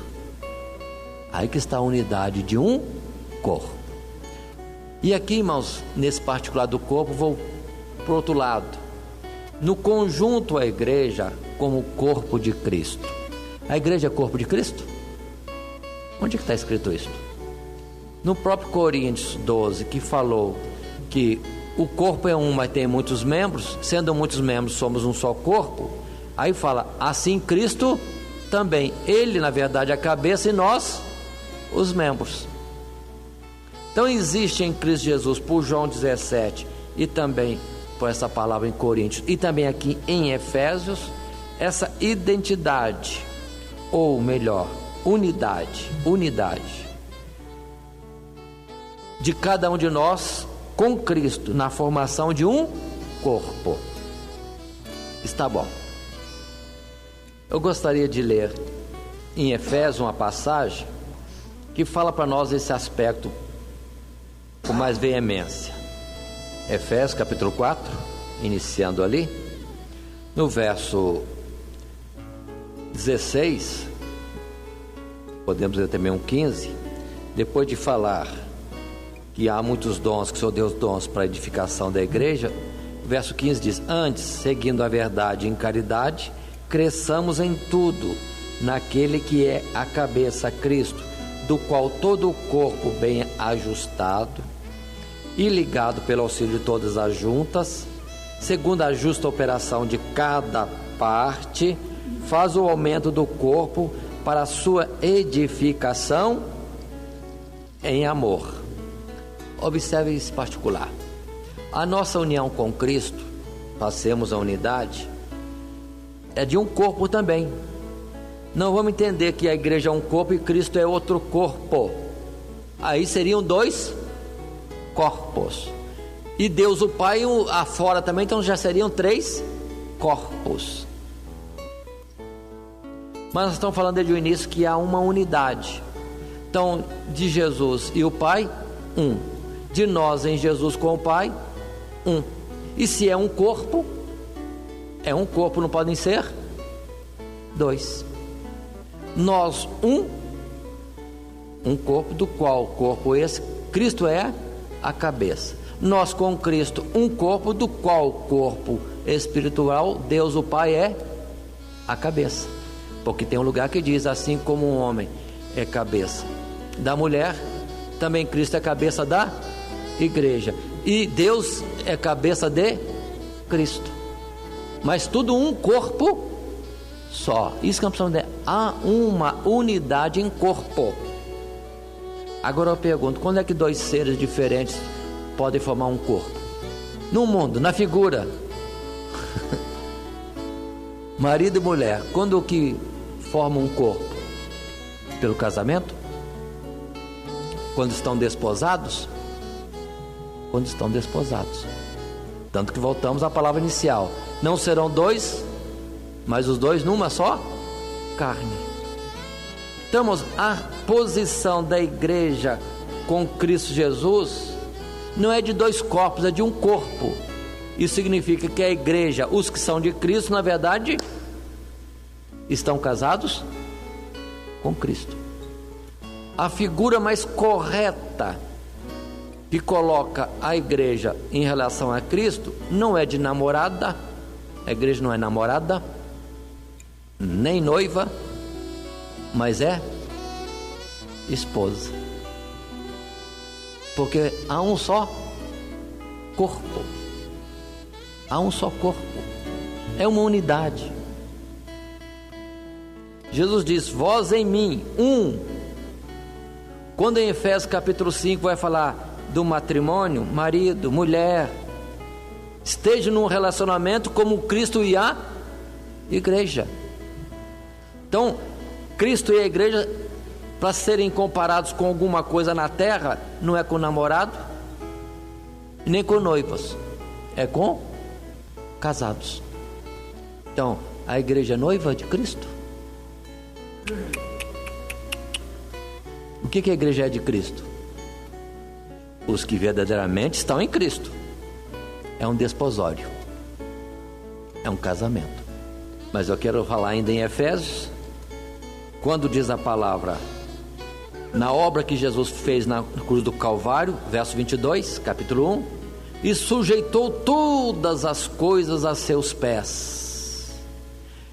Aí que está a unidade de um corpo. E aqui, irmãos, nesse particular do corpo, vou para o outro lado. No conjunto, a igreja como corpo de Cristo. A igreja é corpo de Cristo? Onde é que está escrito isso? No próprio Coríntios 12, que falou que o corpo é um, mas tem muitos membros, sendo muitos membros, somos um só corpo. Aí fala, assim Cristo também. Ele, na verdade, é a cabeça e nós, os membros. Então existe em Cristo Jesus, por João 17, e também por essa palavra em Coríntios, e também aqui em Efésios, essa identidade, ou melhor, unidade de cada um de nós com Cristo, na formação de um corpo. Está bom. Eu gostaria de ler em Efésios uma passagem que fala para nós esse aspecto com mais veemência. Efésios capítulo 4, iniciando ali, no verso 16, podemos ler também um 15, depois de falar que há muitos dons, que o Senhor deu os dons para a edificação da igreja, o verso 15 diz: antes, seguindo a verdade em caridade, cresçamos em tudo naquele que é a cabeça, Cristo, do qual todo o corpo bem ajustado e ligado pelo auxílio de todas as juntas, segundo a justa operação de cada parte, faz o aumento do corpo para a sua edificação em amor. Observe esse particular. A nossa união com Cristo, passemos a unidade, é de um corpo também. Não vamos entender que a igreja é um corpo e Cristo é outro corpo. Aí seriam dois corpos. E Deus o Pai afora também, então já seriam três corpos. Mas nós estamos falando desde o início que há uma unidade. Então, de Jesus e o Pai, um. De nós em Jesus com o Pai, um. E se é um corpo, não podem ser dois. nós um corpo, do qual corpo esse? Cristo é a cabeça. Nós com Cristo um corpo, do qual corpo espiritual Deus o Pai é a cabeça. Porque tem um lugar que diz: assim como um homem é cabeça da mulher, também Cristo é cabeça da igreja, e Deus é cabeça de Cristo, mas tudo um corpo só. Isso que nós precisamos dizer: há uma unidade em corpo. Agora eu pergunto, quando é que dois seres diferentes podem formar um corpo? No mundo, na figura. Marido e mulher, quando que formam um corpo? Pelo casamento? Quando estão desposados? Quando estão desposados. Tanto que voltamos à palavra inicial: não serão dois, mas os dois numa só carne. Então, a posição da igreja com Cristo Jesus não é de dois corpos, é de um corpo. Isso significa que a igreja, os que são de Cristo, na verdade, estão casados com Cristo. A figura mais correta que coloca a igreja em relação a Cristo não é de namorada. A igreja não é namorada, nem noiva, mas é esposa. Porque há um só corpo. Há um só corpo. É uma unidade. Jesus diz: vós em mim, um. Quando em Efésios capítulo 5 vai falar do matrimônio, marido, mulher, esteja num relacionamento como Cristo e a igreja. Então, Cristo e a igreja, para serem comparados com alguma coisa na terra, não é com namorado, nem com noivas, é com casados. Então, a igreja é noiva de Cristo. O que a igreja é de Cristo? Os que verdadeiramente estão em Cristo. É um desposório, é um casamento. Mas eu quero falar ainda em Efésios, quando diz a palavra: na obra que Jesus fez na cruz do Calvário, verso 22, capítulo 1, e sujeitou todas as coisas a seus pés,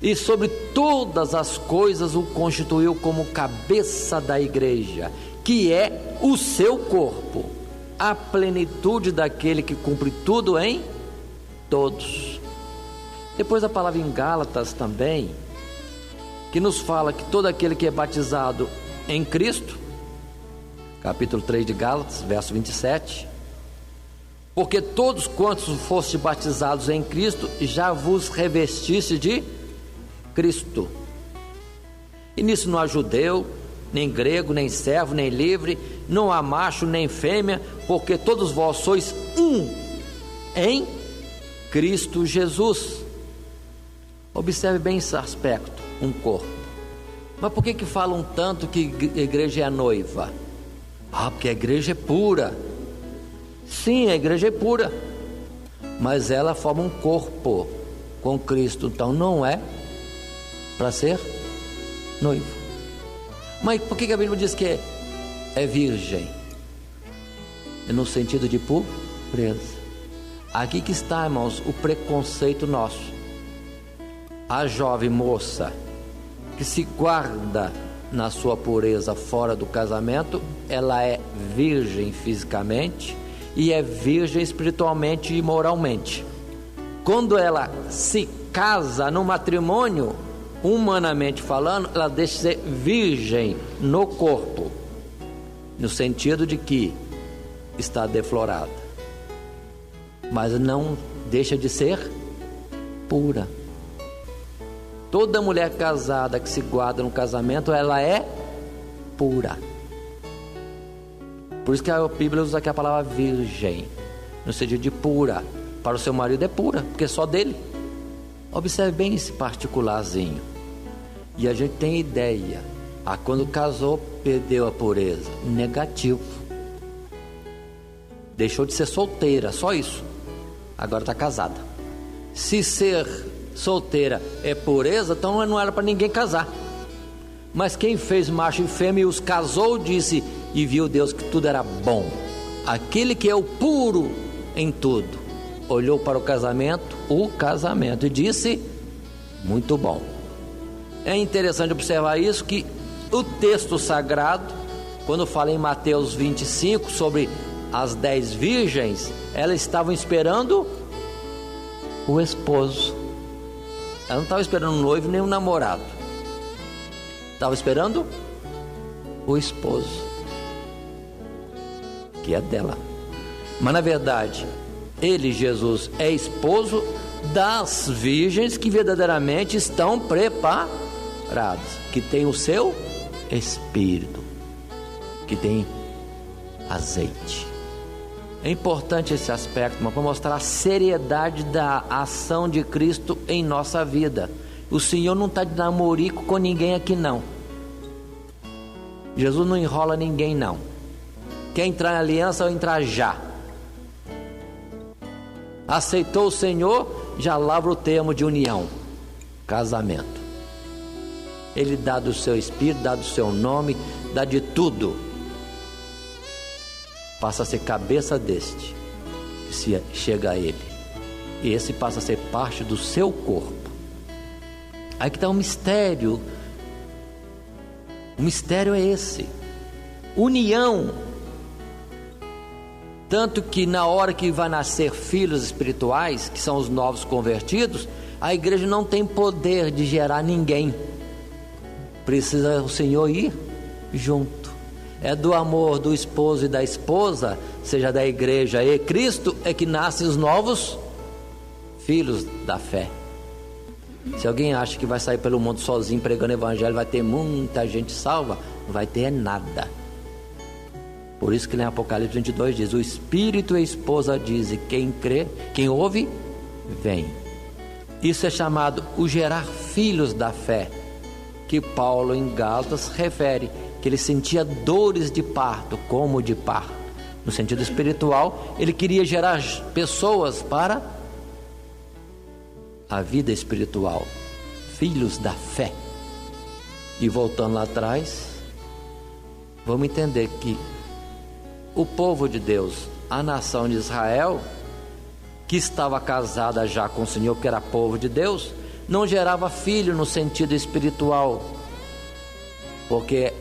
e sobre todas as coisas o constituiu como cabeça da igreja, que é o seu corpo, a plenitude daquele que cumpre tudo em todos. Depois a palavra em Gálatas também, que nos fala que todo aquele que é batizado em Cristo, capítulo 3 de Gálatas, verso 27, porque todos quantos foste batizados em Cristo, já vos revestiste de Cristo. E nisso não há judeu, nem grego, nem servo, nem livre, não há macho, nem fêmea, porque todos vós sois um em Cristo Jesus. Observe bem esse aspecto, um corpo. Mas por que falam tanto que a igreja é a noiva? Porque a igreja é pura. Sim, a igreja é pura, mas ela forma um corpo com Cristo, então não é para ser noivo. Mas por que a Bíblia diz que é virgem? É no sentido de pureza. Aqui que está, irmãos, o preconceito nosso. A jovem moça que se guarda na sua pureza fora do casamento, ela é virgem fisicamente e é virgem espiritualmente e moralmente. Quando ela se casa no matrimônio, humanamente falando, ela deixa de ser virgem no corpo, no sentido de que está deflorada, mas não deixa de ser pura. Toda mulher casada que se guarda no casamento, ela é pura. Por isso que a Bíblia usa aqui a palavra virgem, no sentido de pura. Para o seu marido é pura, porque é só dele. Observe bem esse particularzinho. E a gente tem ideia: quando casou, perdeu a pureza. Negativo. Deixou de ser solteira, só isso. Agora está casada. Se ser solteira é pureza, então não era para ninguém casar. Mas quem fez macho e fêmea e os casou, disse, e viu Deus que tudo era bom. Aquele que é o puro em tudo, olhou para o casamento, e disse, muito bom. É interessante observar isso, que o texto sagrado, quando fala em Mateus 25 sobre as 10 virgens, elas estavam esperando o esposo. Elas não estavam esperando um noivo nem um namorado, estavam esperando o esposo, que é dela. Mas na verdade, ele, Jesus, é esposo das virgens que verdadeiramente estão preparadas, que tem o seu espírito, que tem azeite. É importante esse aspecto, mas para mostrar a seriedade da ação de Cristo em nossa vida. O Senhor não está de namorico com ninguém aqui não. Jesus não enrola ninguém não. Quer entrar em aliança ou entrar já. Aceitou o Senhor, já lavra o termo de união, casamento. Ele dá do seu espírito, dá do seu nome, dá de tudo. Passa a ser cabeça deste, se chega a ele. E esse passa a ser parte do seu corpo. Aí que está um mistério. O mistério é esse: união. Tanto que na hora que vai nascer filhos espirituais, que são os novos convertidos, a igreja não tem poder de gerar ninguém. Precisa o Senhor ir junto. É do amor do esposo e da esposa, seja da igreja e Cristo, é que nascem os novos filhos da fé. Se alguém acha que vai sair pelo mundo sozinho pregando evangelho, vai ter muita gente salva, não vai ter nada. Por isso que em Apocalipse 22 diz, o Espírito e a esposa dizem, quem crê, quem ouve, vem. Isso é chamado o gerar filhos da fé, que Paulo em Gálatas refere, que ele sentia dores de parto, como de parto. No sentido espiritual, ele queria gerar pessoas para a vida espiritual, filhos da fé. E voltando lá atrás, vamos entender que o povo de Deus, a nação de Israel, que estava casada já com o Senhor, que era povo de Deus, não gerava filho no sentido espiritual, porque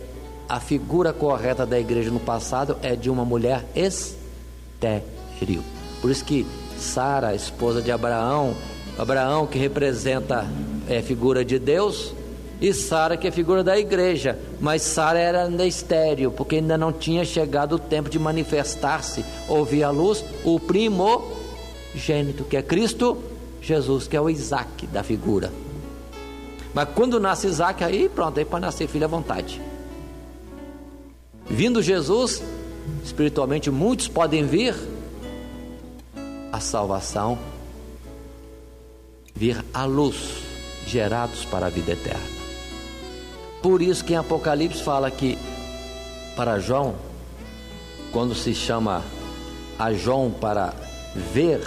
a figura correta da igreja no passado é de uma mulher estéril. Por isso que Sara, esposa de Abraão que representa a figura de Deus, e Sara que é figura da igreja, mas Sara era ainda estéril, porque ainda não tinha chegado o tempo de manifestar-se, ouvir a luz, o primogênito, que é Cristo Jesus, que é o Isaac da figura. Mas quando nasce Isaac, aí pronto, aí para nascer filho à vontade. Vindo Jesus, espiritualmente muitos podem vir a salvação, vir a luz, gerados para a vida eterna. Por isso que em Apocalipse fala que para João, quando se chama a João para ver,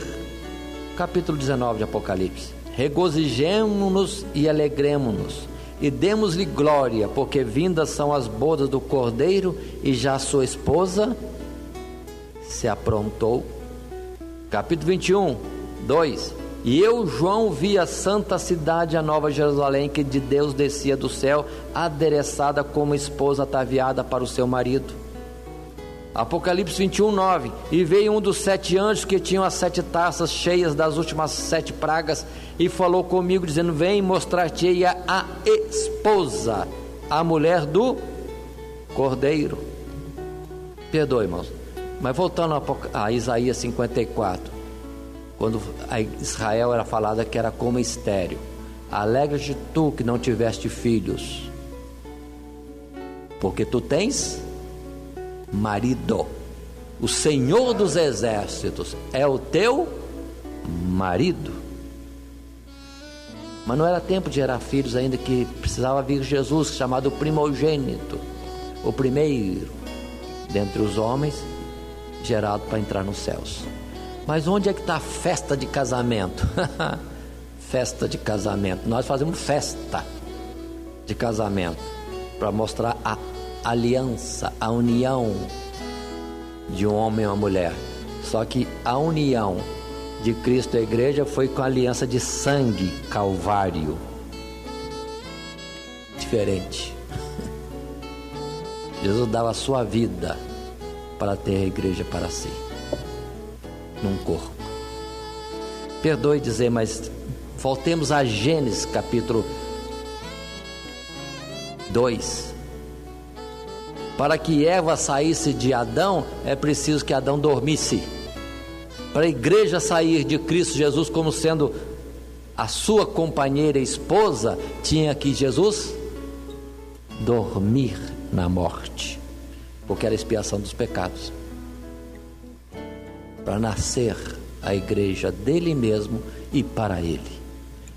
capítulo 19 de Apocalipse, regozijemo-nos e alegremo-nos e demos-lhe glória, porque vindas são as bodas do Cordeiro e já sua esposa se aprontou. Capítulo 21, 2: E eu, João, vi a santa cidade, a nova Jerusalém, que de Deus descia do céu, adereçada como esposa ataviada para o seu marido. Apocalipse 21, 9: E veio um dos 7 anjos que tinham as 7 taças cheias das últimas 7 pragas, e falou comigo, dizendo: Vem mostrar-te-ei a esposa, a mulher do Cordeiro. Perdoe, irmãos, mas voltando a Isaías 54, quando a Israel era falada que era como estéril: Alegra-te tu que não tiveste filhos, porque tu tens marido. O Senhor dos exércitos é o teu marido. Mas não era tempo de gerar filhos ainda, que precisava vir Jesus, chamado primogênito, o primeiro dentre os homens, gerado para entrar nos céus. Mas onde é que está a festa de casamento? Festa de casamento. Nós fazemos festa de casamento. para mostrar a aliança, a união de um homem e uma mulher. Só que a união de Cristo e a igreja foi com a aliança de sangue, Calvário. Diferente. Jesus dava a sua vida para ter a igreja para si, num corpo. Perdoe dizer, mas voltemos a Gênesis capítulo 2. Para que Eva saísse de Adão, é preciso que Adão dormisse. Para a igreja sair de Cristo Jesus como sendo a sua companheira e esposa, tinha que Jesus dormir na morte, porque era a expiação dos pecados. Para nascer a igreja dele mesmo e para ele.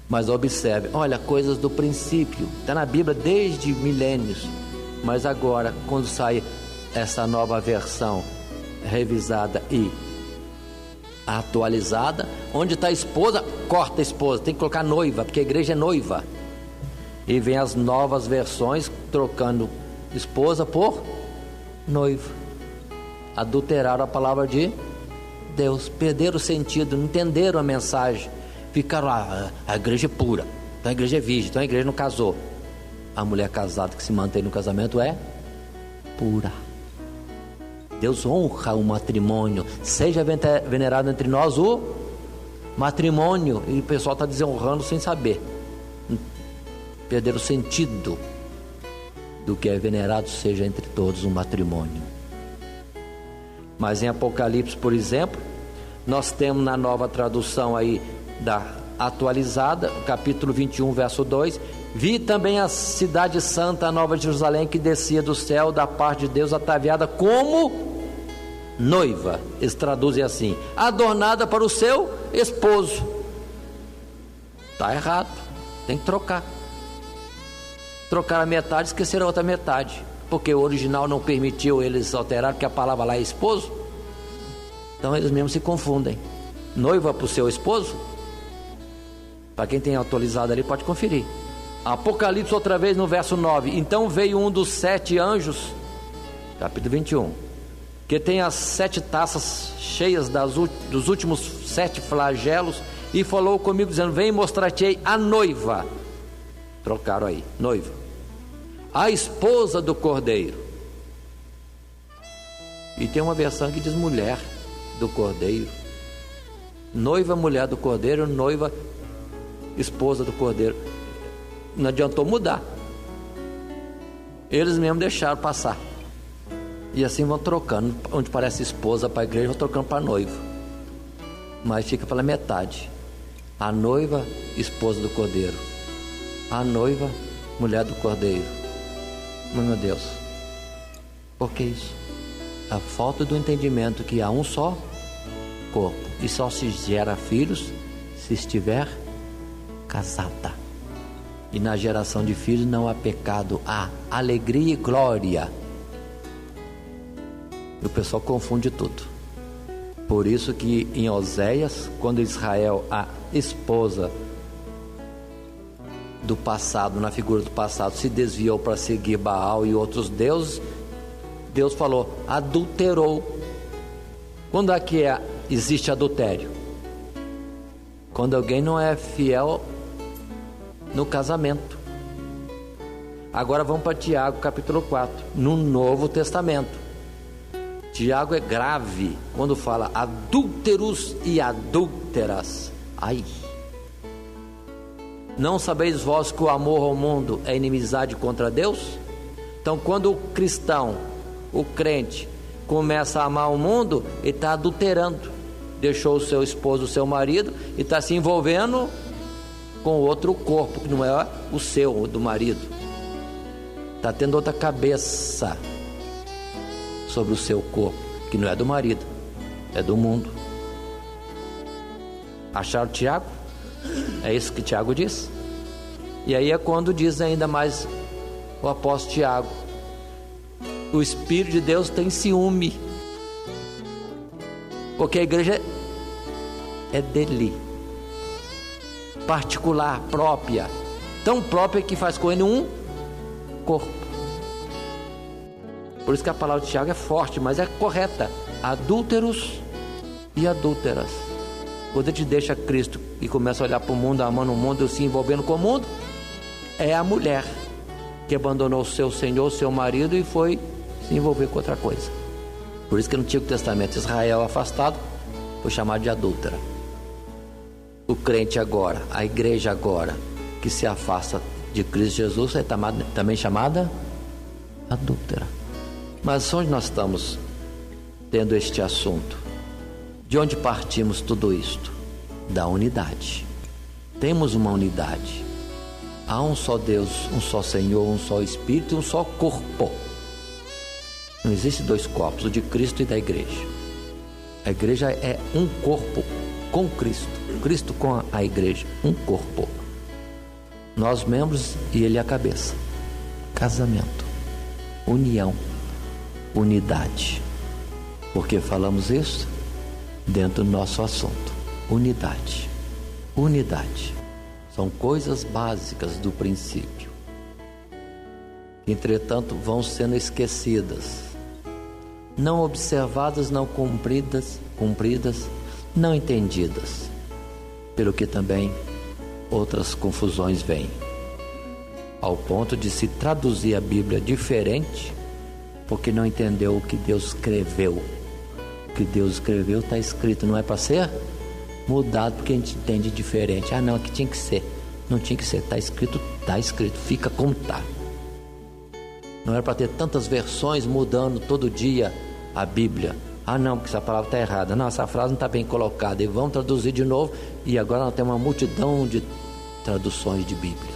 Mas observe, olha, coisas do princípio, está na Bíblia desde milênios, mas agora, quando sai essa nova versão revisada e atualizada, onde está a esposa, corta a esposa, tem que colocar noiva, porque a igreja é noiva. E vem as novas versões trocando esposa por noiva. Adulteraram a palavra de Deus, perderam o sentido, não entenderam a mensagem, ficaram lá, a igreja é pura, então a igreja é virgem, então a igreja não casou. A mulher casada que se mantém no casamento é pura. Deus honra o matrimônio. Seja venerado entre nós o matrimônio. E o pessoal está desonrando sem saber. Perder o sentido do que é venerado, seja entre todos um matrimônio. Mas em Apocalipse, por exemplo, nós temos na nova tradução aí da atualizada, capítulo 21, verso 2: vi também a cidade santa, a nova Jerusalém, que descia do céu da parte de Deus, ataviada como noiva. Eles traduzem assim: adornada para o seu esposo. Está errado, tem que trocar. Trocaram a metade, esqueceram a outra metade, porque o original não permitiu eles alterar, porque a palavra lá é esposo. Então eles mesmos se confundem. Noiva para o seu esposo. Para quem tem atualizado ali pode conferir. Apocalipse outra vez no verso 9: então veio um dos 7 anjos, capítulo 21, que tem as 7 taças cheias dos últimos 7 flagelos, e falou comigo dizendo: vem, mostrar-te-ei a noiva. Trocaram aí, noiva, a esposa do Cordeiro. E tem uma versão que diz mulher do Cordeiro. Noiva, mulher do Cordeiro, noiva, esposa do Cordeiro. Não adiantou mudar, eles mesmos deixaram passar. E assim vão trocando, onde parece esposa para a igreja, vão trocando para noiva, mas fica pela metade. A noiva, esposa do Cordeiro. A noiva, mulher do Cordeiro. Mas, meu Deus, por que isso? A falta do entendimento que há um só corpo, e só se gera filhos se estiver casada. E na geração de filhos não há pecado, há alegria e glória. E o pessoal confunde tudo. Por isso que em Oséias, quando Israel, a esposa do passado, na figura do passado, se desviou para seguir Baal e outros deuses, Deus falou: adulterou. Quando é que existe adultério? Quando alguém não é fiel no casamento. Agora vamos para Tiago capítulo 4, no Novo Testamento. Tiago é grave quando fala adúlteros e adúlteras. Ai! Não sabeis vós que o amor ao mundo é inimizade contra Deus? Então, quando o cristão, o crente, começa a amar o mundo, ele está adulterando. Deixou o seu esposo, o seu marido, e está se envolvendo com outro corpo, que não é o seu, do marido. Está tendo outra cabeça sobre o seu corpo, que não é do marido, é do mundo. Acharam Tiago? É isso que Tiago diz. E aí é quando diz ainda mais o apóstolo Tiago: o Espírito de Deus tem ciúme, porque a igreja é dele, particular, própria, tão própria que faz com ele um corpo. Por isso que a palavra de Tiago é forte, mas é correta. Adúlteros e adúlteras. Quando a gente deixa Cristo e começa a olhar para o mundo, amando o mundo e se envolvendo com o mundo, é a mulher que abandonou o seu senhor, o seu marido, e foi se envolver com outra coisa. Por isso que no Antigo Testamento, Israel afastado foi chamado de adúltera. O crente agora, a igreja agora, que se afasta de Cristo Jesus, é também chamada adúltera. Mas onde nós estamos tendo este assunto? De onde partimos tudo isto? Da unidade. Temos uma unidade. Há um só Deus, um só Senhor, um só Espírito e um só corpo. Não existe dois corpos, o de Cristo e da igreja. A igreja é um corpo com Cristo, Cristo com a igreja, um corpo. Nós membros e Ele a cabeça. Casamento, união, unidade. Por que falamos isso? Dentro do nosso assunto. Unidade. Unidade. São coisas básicas do princípio. Entretanto, vão sendo esquecidas. Não observadas, não cumpridas, não entendidas. Pelo que também outras confusões vêm. Ao ponto de se traduzir a Bíblia diferente, porque não entendeu o que Deus escreveu. O que Deus escreveu está escrito, não é para ser mudado porque a gente entende diferente. Não, aqui tinha que ser. Não tinha que ser, está escrito, fica como está. Não era para ter tantas versões mudando todo dia a Bíblia. Não, porque essa palavra está errada. Não, essa frase não está bem colocada. E vamos traduzir de novo. E agora nós temos uma multidão de traduções de Bíblia.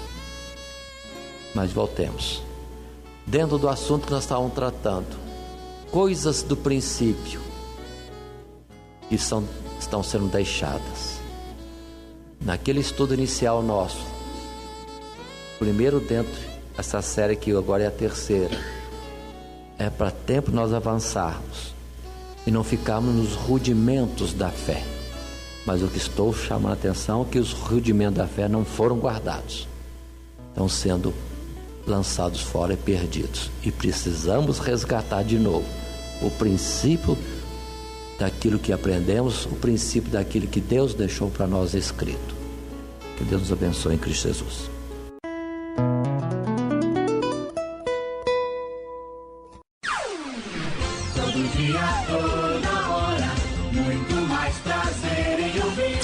Mas voltemos. Dentro do assunto que nós estávamos tratando, coisas do princípio que estão sendo deixadas. Naquele estudo inicial nosso, primeiro dentro dessa série que agora é a terceira, é para tempo nós avançarmos e não ficarmos nos rudimentos da fé. Mas o que estou chamando a atenção é que os rudimentos da fé não foram guardados, estão sendo lançados fora e perdidos, e precisamos resgatar de novo o princípio daquilo que aprendemos, o princípio daquilo que Deus deixou para nós escrito. Que Deus nos abençoe em Cristo Jesus. Todo dia, toda hora, muito mais prazer em ouvir.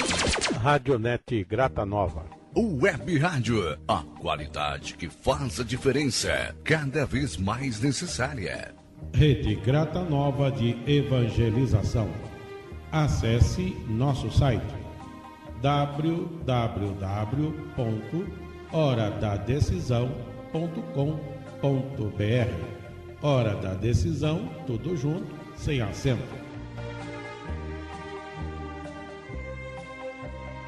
Radionete Grata Nova. Web Rádio, a qualidade que faz a diferença, cada vez mais necessária. Rede Grata Nova de Evangelização. Acesse nosso site www.horadadecisão.com.br. Hora da Decisão, tudo junto, sem acento.